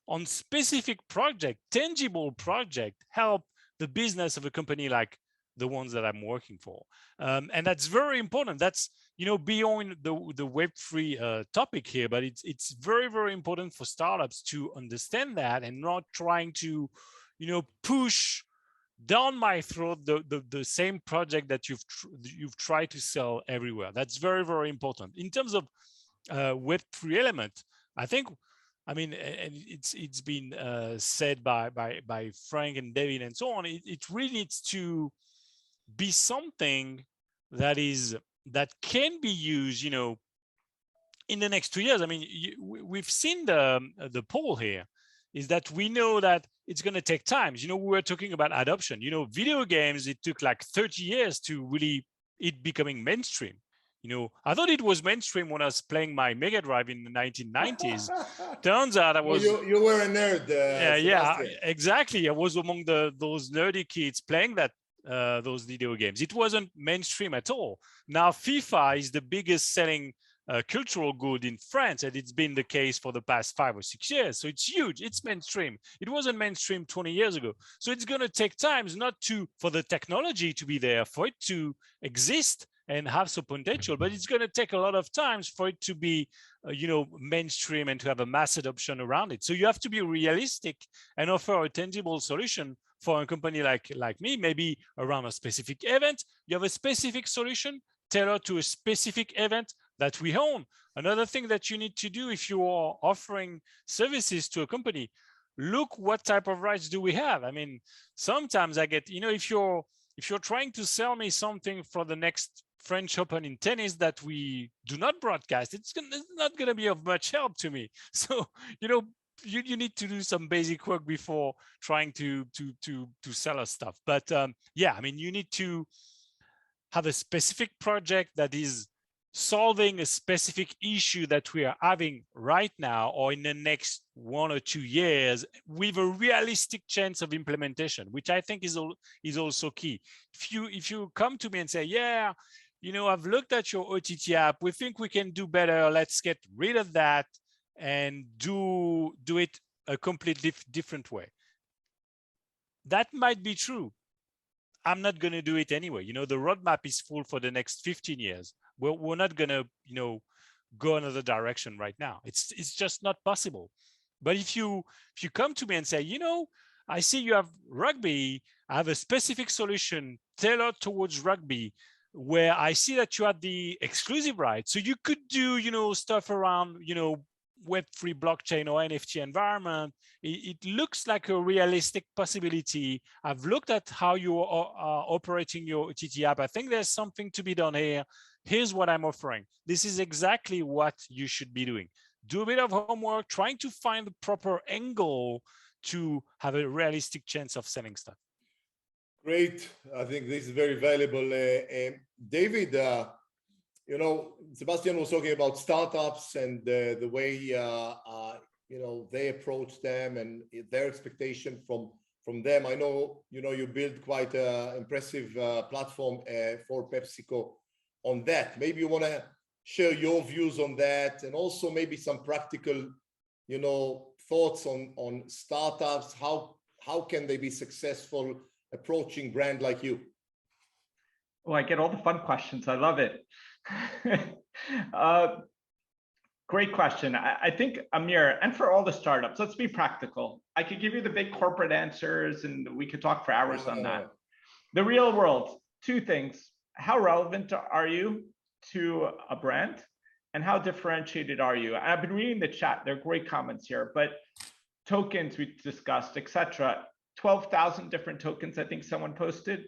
Speaker 5: on specific project, tangible project, help the business of a company like the ones that I'm working for. And that's very important. That's, you know, beyond the Web3 topic here, but it's very, very important for startups to understand that and not trying to, you know, push down my throat the same project that you've tried to sell everywhere. That's very, very important. In terms of Web3 element, I think, I mean, and it's been said by Frank and David and so on, it really needs to be something that can be used, you know, in the next 2 years. I mean, we've seen the poll here is that we know that it's going to take time. You know, we were talking about adoption. You know, video games, it took like 30 years to really it becoming mainstream. You know, I thought it was mainstream when I was playing my Mega Drive in the 1990s. Turns out I was.
Speaker 1: Well, you were a nerd.
Speaker 5: Yeah, exactly. I was among those nerdy kids playing those video games. It wasn't mainstream at all. Now FIFA is the biggest selling cultural good in France, and it's been the case for the past 5 or 6 years. So it's huge. It's mainstream. It wasn't mainstream 20 years ago. So it's going to take time, not for the technology to be there, for it to exist and have some potential, but it's going to take a lot of time for it to be, you know, mainstream and to have a mass adoption around it. So you have to be realistic and offer a tangible solution for a company like me, maybe around a specific event. You have a specific solution tailored to a specific event that we own. Another thing that you need to do if you are offering services to a company, look what type of rights do we have. I mean, sometimes I get, you know, if you're trying to sell me something for the next French Open in tennis that we do not broadcast, it's not going to be of much help to me. So, you know, you need to do some basic work before trying to sell us stuff. But yeah, I mean, you need to have a specific project that is solving a specific issue that we are having right now or in the next 1 or 2 years with a realistic chance of implementation, which I think is also key. If you come to me and say, yeah, you know, I've looked at your OTT app, we think we can do better, let's get rid of that and do it a completely different way. That might be true. I'm not going to do it anyway. You know, the roadmap is full for the next 15 years. We're not going to, you know, go another direction right now. It's just not possible. But if you come to me and say, you know, I see you have rugby, I have a specific solution tailored towards rugby, where I see that you have the exclusive rights. So you could do, you know, stuff around, you know, Web3 blockchain or NFT environment. It looks like a realistic possibility. I've looked at how you are operating your OTT app. I think there's something to be done here. Here's what I'm offering. This is exactly what you should be doing. Do a bit of homework, trying to find the proper angle to have a realistic chance of selling stuff.
Speaker 1: Great. I think this is very valuable. David, you know, Sebastian was talking about startups and the way, you know, they approach them and their expectation from them. I know, you know, you built quite an impressive platform for PepsiCo on that. Maybe you want to share your views on that, and also maybe some practical, you know, thoughts on startups. How can they be successful approaching brand like you?
Speaker 2: Oh, I get all the fun questions. I love it. Great question. I think, Amir, and for all the startups, let's be practical. I could give you the big corporate answers and we could talk for hours on that. The real world, two things. How relevant are you to a brand, and how differentiated are you? I've been reading the chat. There are great comments here, but tokens we discussed, etc. 12,000 different tokens, I think someone posted.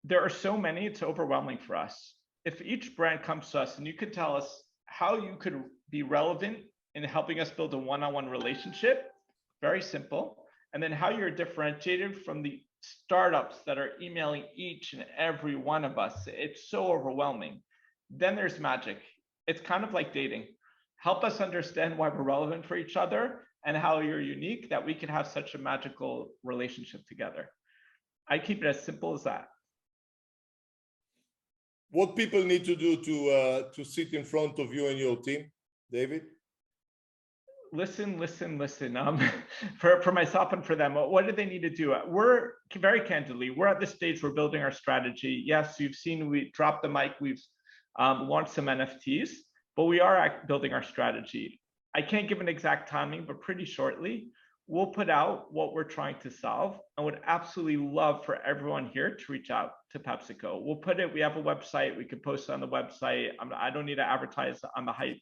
Speaker 2: There are so many, it's overwhelming for us. If each brand comes to us and you could tell us how you could be relevant in helping us build a one-on-one relationship, very simple. And then how you're differentiated from the startups that are emailing each and every one of us. It's so overwhelming. Then there's magic. It's kind of like dating. Help us understand why we're relevant for each other and how you're unique, that we can have such a magical relationship together. I keep it as simple as that.
Speaker 1: What people need to do to sit in front of you and your team, David?
Speaker 2: Listen. For myself and for them, what do they need to do? We're very candidly, we're at this stage, we're building our strategy. Yes, you've seen we dropped the mic, we've launched some NFTs, but we are building our strategy. I can't give an exact timing, but pretty shortly, we'll put out what we're trying to solve. I would absolutely love for everyone here to reach out to PepsiCo. We'll put it, we have a website, we can post it on the website. I don't need to advertise on the Hype.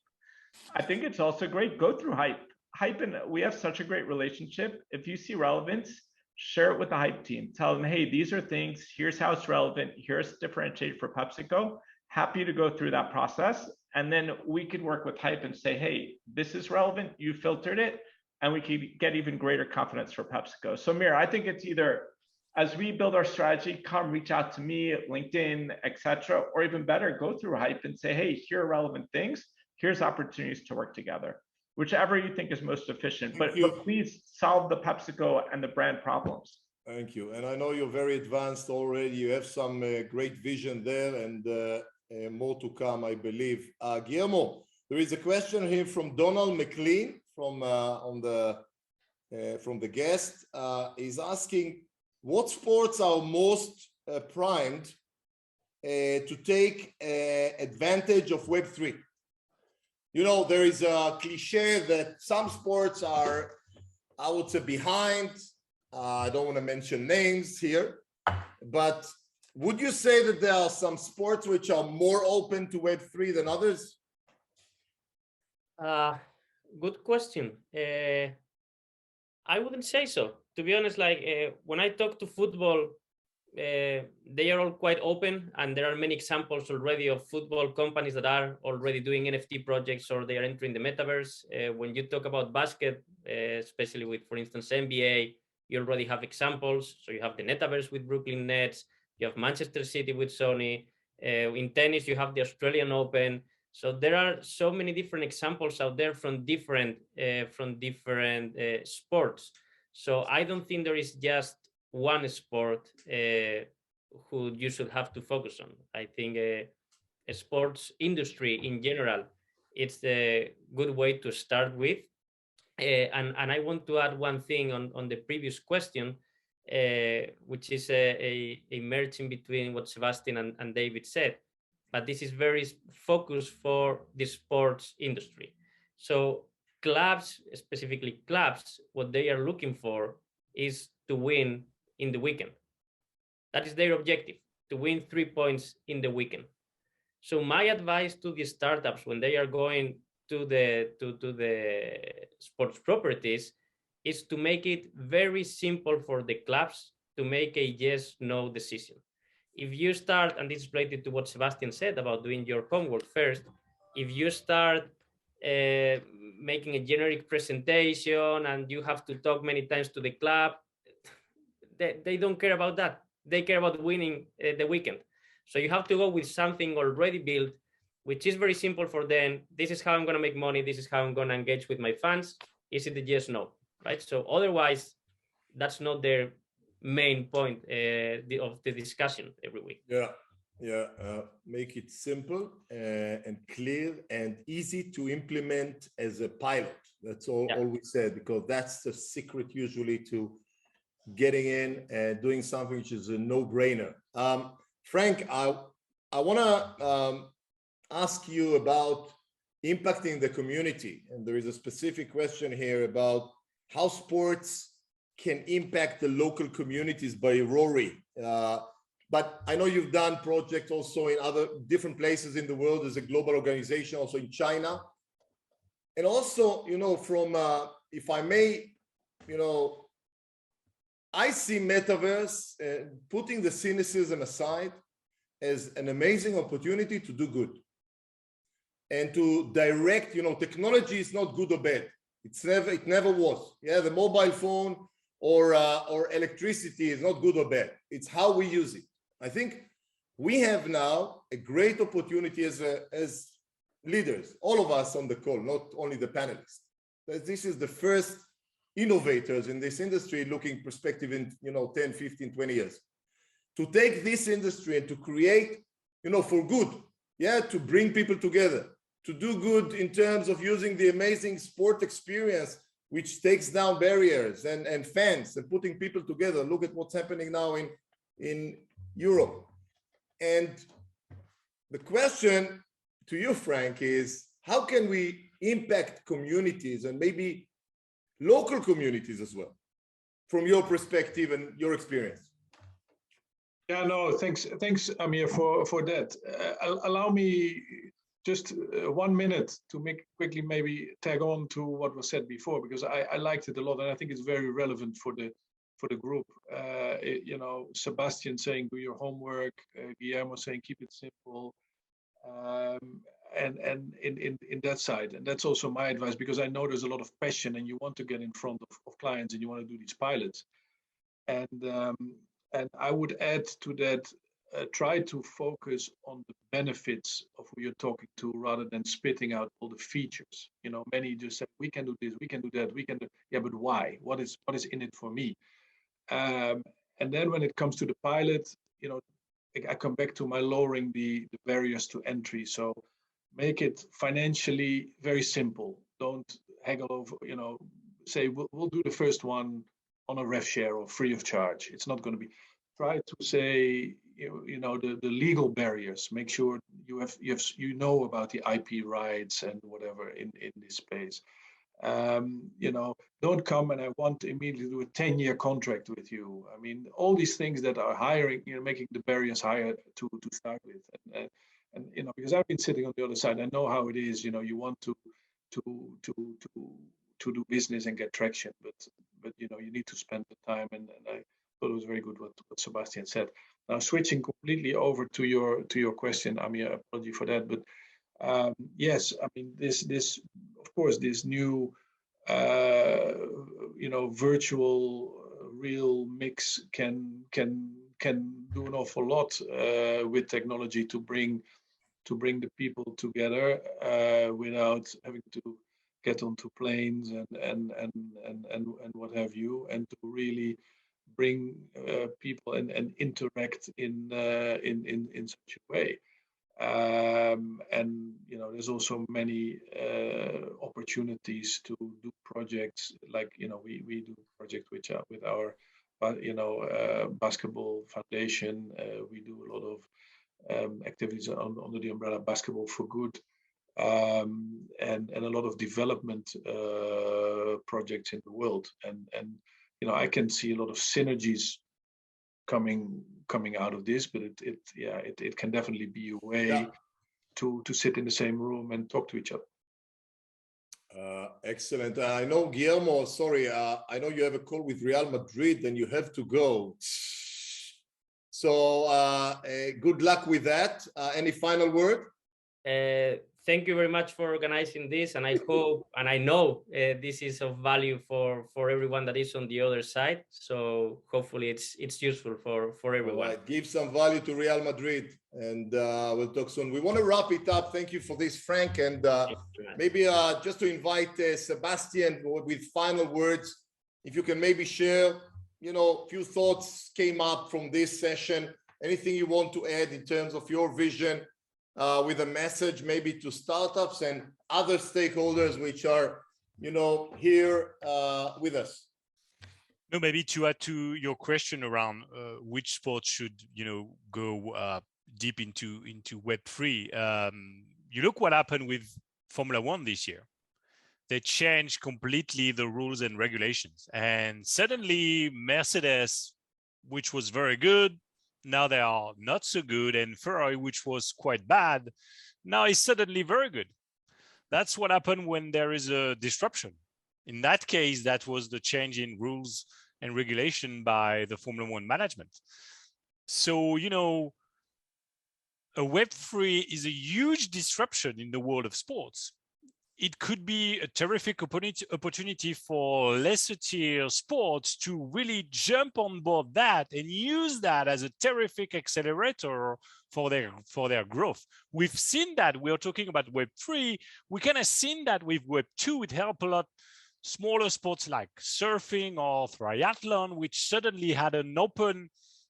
Speaker 2: I think it's also great, go through Hype. Hype, and we have such a great relationship. If you see relevance, share it with the Hype team. Tell them, hey, these are things, here's how it's relevant, here's differentiated for PepsiCo. Happy to go through that process. And then we could work with Hype and say, hey, this is relevant, you filtered it, and we can get even greater confidence for PepsiCo. So Mir, I think it's either, as we build our strategy, come reach out to me at LinkedIn, etc., or even better, go through Hype and say, hey, here are relevant things, here's opportunities to work together, whichever you think is most efficient. But please solve the PepsiCo and the brand problems.
Speaker 1: Thank you. And I know you're very advanced already. You have some great vision there, and more to come, I believe. Guillermo, there is a question here from Donald McLean from the guest. He's asking, what sports are most primed to take advantage of Web3? You know, there is a cliche that some sports are, I would say, behind. I don't want to mention names here, but would you say that there are some sports which are more open to Web3 than others?
Speaker 3: Good question. I wouldn't say so. To be honest, like when I talk to football, they are all quite open, and there are many examples already of football companies that are already doing NFT projects, or they are entering the metaverse. When you talk about basket, especially with, for instance, NBA, you already have examples. So you have the metaverse with Brooklyn Nets, you have Manchester City with Sony. In tennis, you have the Australian Open. So there are so many different examples out there from different sports. So I don't think there is just one sport who you should have to focus on. I think a sports industry in general, it's a good way to start with. And I want to add one thing on the previous question, which is a merge in between what Sebastian and David said. but this is very focused for the sports industry. So clubs, specifically clubs, what they are looking for is to win in the weekend. That is their objective, to win 3 points in the weekend. So my advice to the startups when they are going to the sports properties is to make it very simple for the clubs to make a yes/no decision. If you start, and this is related to what Sebastian said about doing your homework first, if you start making a generic presentation and you have to talk many times to the club, they don't care about that. They care about winning the weekend. So you have to go with something already built, which is very simple for them. This is how I'm going to make money. This is how I'm going to engage with my fans. Is it a yes, no, right? So otherwise, that's not their main point of the discussion every week.
Speaker 1: Make it simple and clear and easy to implement as a pilot. That's all we said, because that's the secret usually to getting in and doing something which is a no-brainer. Frank, I want to ask you about impacting the community. And there is a specific question here about how sports can impact the local communities by Rory. But I know you've done projects also in other different places in the world as a global organization, also in China. And also, from, if I may, I see Metaverse, putting the cynicism aside, as an amazing opportunity to do good and to direct, technology is not good or bad. It never was. Yeah, the mobile phone or electricity is not good or bad. It's how we use it. I think we have now a great opportunity as leaders, all of us on the call, not only the panelists. This is the first innovators in this industry looking perspective in 10, 15, 20 years. To take this industry and to create, for good, to bring people together, to do good in terms of using the amazing sport experience, which takes down barriers and fans and putting people together. Look at what's happening now in Europe. And the question to you, Frank, is how can we impact communities and maybe local communities as well, from your perspective and your experience?
Speaker 4: Yeah, no, thanks, Amir, for that. Allow me just 1 minute to quickly maybe tag on to what was said before, because I liked it a lot, and I think it's very relevant for the group. Sebastian saying do your homework, Guillermo saying keep it simple, and in that side, and that's also my advice, because I know there's a lot of passion and you want to get in front of clients and you want to do these pilots, and I would add to that, try to focus on the benefits of who you're talking to rather than spitting out all the features. Many just say, we can do this, we can do that, we can do, yeah, but why? What is in it for me? And then when it comes to the pilot, I come back to my lowering the barriers to entry. So make it financially very simple. Don't haggle over, say we'll do the first one on a rev share or free of charge. It's not going to be. Try to say, the legal barriers. Make sure you know about the IP rights and whatever in this space. Don't come and I want to immediately do a 10-year contract with you. I mean, all these things that are hiring, making the barriers higher to start with. And because I've been sitting on the other side, I know how it is. You want to do business and get traction, but you need to spend the time. And I thought it was very good what Sebastian said. Now switching completely over to your question, Amir, apology for that, but yes, I mean this of course this new virtual real mix can do an awful lot with technology to bring the people together without having to get onto planes and what have you, and to really bring people and interact in such a way. And there's also many opportunities to do projects like we do projects with our basketball foundation. We do a lot of activities under the umbrella Basketball for Good, and a lot of development projects in the world. And I can see a lot of synergies coming out of this, but it can definitely be a way to sit in the same room and talk to each other.
Speaker 1: Excellent. I know, Guillermo, sorry, I know you have a call with Real Madrid and you have to go. So good luck with that. Any final word?
Speaker 3: Thank you very much for organizing this, and I hope and I know this is of value for everyone that is on the other side. So hopefully it's useful for everyone.
Speaker 1: All right. Give some value to Real Madrid, and we'll talk soon. We want to wrap it up. Thank you for this, Frank, and maybe just to invite Sebastian with final words, if you can maybe share, a few thoughts came up from this session. Anything you want to add in terms of your vision? With a message maybe to startups and other stakeholders which are, here with us.
Speaker 5: No, maybe to add to your question around which sports should, go deep into Web3. You look what happened with Formula One this year. They changed completely the rules and regulations, and suddenly Mercedes, which was very good, now they are not so good, and Ferrari, which was quite bad, now is suddenly very good. That's what happened when there is a disruption. In that case, that was the change in rules and regulation by the Formula One management. So, a Web3 is a huge disruption in the world of sports. It could be a terrific opportunity for lesser tier sports to really jump on board that and use that as a terrific accelerator for their growth. We've seen that. We are talking about Web3. We kind of seen that with Web2. It helped a lot smaller sports like surfing or triathlon, which suddenly had an open,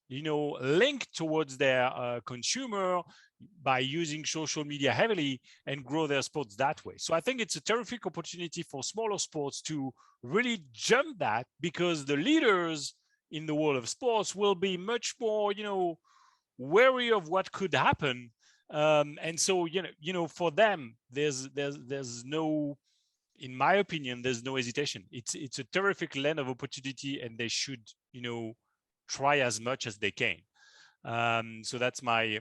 Speaker 5: link towards their consumer by using social media heavily and grow their sports that way. So I think it's a terrific opportunity for smaller sports to really jump that, because the leaders in the world of sports will be much more, wary of what could happen. And so, for them, there's no, in my opinion, there's no hesitation. It's a terrific land of opportunity, and they should, try as much as they can. So that's my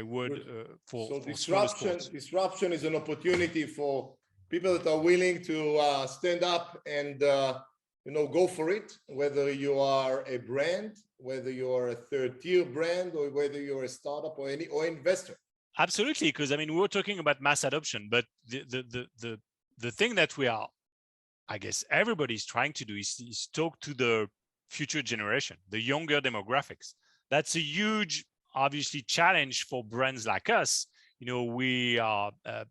Speaker 5: word for
Speaker 1: disruption is an opportunity for people that are willing to stand up and go for it, whether you are a brand, whether you are a third-tier brand, or whether you're a startup or investor.
Speaker 5: Absolutely, because we were talking about mass adoption, but the thing that we are, I guess, everybody's trying to do is talk to the future generation, the younger demographics. That's a huge, obviously, challenge for brands like us. We are a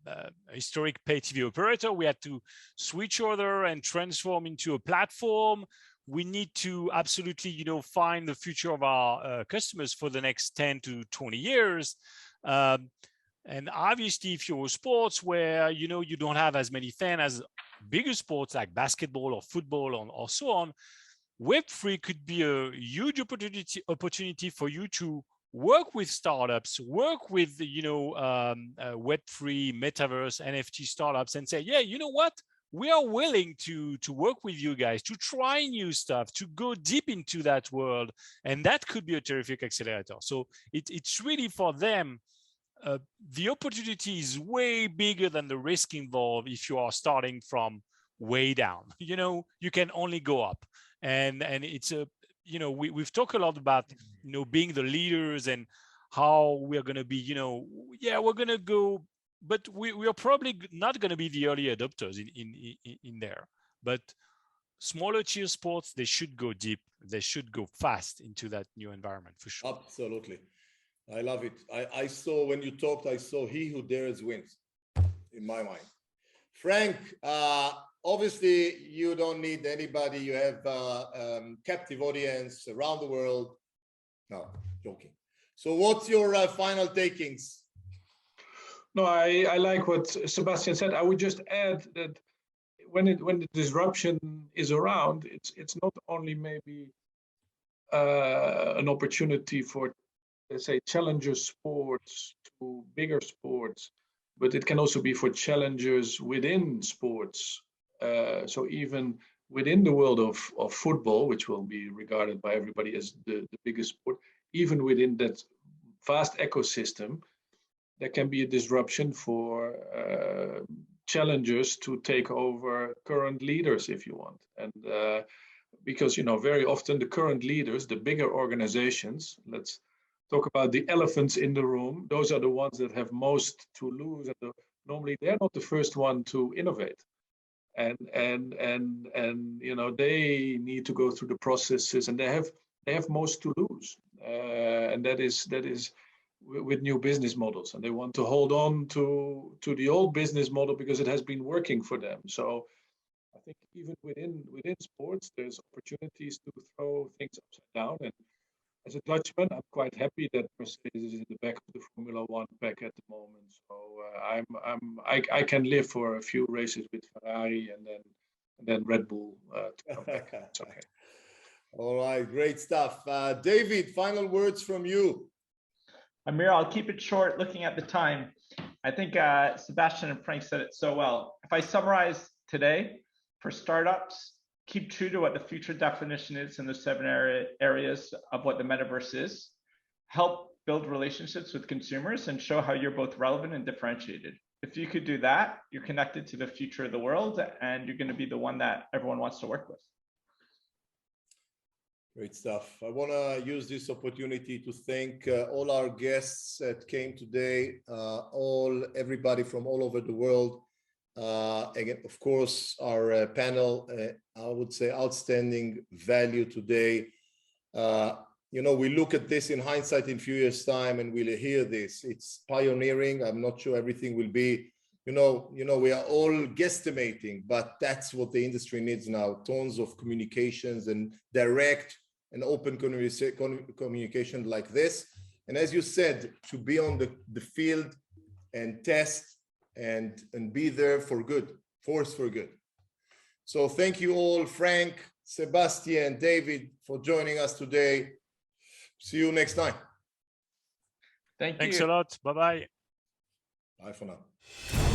Speaker 5: historic pay TV operator. We had to switch over and transform into a platform. We need to absolutely, find the future of our customers for the next 10 to 20 years. And obviously, if you're a sports where, you don't have as many fans as bigger sports like basketball or football or so on, Web3 could be a huge opportunity for you to work with startups, work with, Web3, Metaverse, NFT startups, and say, yeah, you know what? We are willing to work with you guys, to try new stuff, to go deep into that world. And that could be a terrific accelerator. So it's really for them. The opportunity is way bigger than the risk involved if you are starting from way down. You can only go up. And it's we've talked a lot about, being the leaders and how we're going to be, we're going to go, but we are probably not going to be the early adopters in there. But smaller tier sports, they should go deep. They should go fast into that new environment for sure.
Speaker 1: Absolutely. I love it. I saw, when you talked, I saw he who dares wins in my mind. Frank, obviously you don't need anybody. You have a captive audience around the world. No, joking. So what's your final takings?
Speaker 4: No, I like what Sebastian said. I would just add that when the disruption is around, it's not only maybe an opportunity for let's say, challenger sports to bigger sports, but it can also be for challengers within sports. So even within the world of football, which will be regarded by everybody as the biggest sport, even within that vast ecosystem, there can be a disruption for challengers to take over current leaders, if you want. And because, very often the current leaders, the bigger organizations, let's talk about the elephants in the room, those are the ones that have most to lose. And normally they're not the first one to innovate. And they need to go through the processes, and they have most to lose. And that is with new business models, and they want to hold on to the old business model because it has been working for them. So I think even within sports, there's opportunities to throw things upside down. And as a Dutchman, I'm quite happy that Mercedes is in the back of the Formula One pack at the moment. So I can live for a few races with Ferrari and then Red Bull to come back. It's okay.
Speaker 1: All right, great stuff. David, final words from you.
Speaker 2: Amir, I'll keep it short looking at the time. I think Sebastian and Frank said it so well. If I summarize today, for startups, keep true to what the future definition is in the 7 areas of what the metaverse is. Help build relationships with consumers and show how you're both relevant and differentiated. If you could do that, you're connected to the future of the world, and you're going to be the one that everyone wants to work with.
Speaker 1: Great stuff. I want to use this opportunity to thank all our guests that came today, everybody from all over the world. Again, of course, our panel, I would say outstanding value today. We look at this in hindsight in a few years' time, and we'll hear this. It's pioneering. I'm not sure everything will be, we are all guesstimating, but that's what the industry needs now. Tons of communications and direct and open communication like this. And as you said, to be on the field and test and be there for good, force for good. So thank you all, Frank, Sebastian, David, for joining us today. See you next time.
Speaker 2: Thank you.
Speaker 5: Thanks a lot. Bye-bye.
Speaker 1: Bye for now.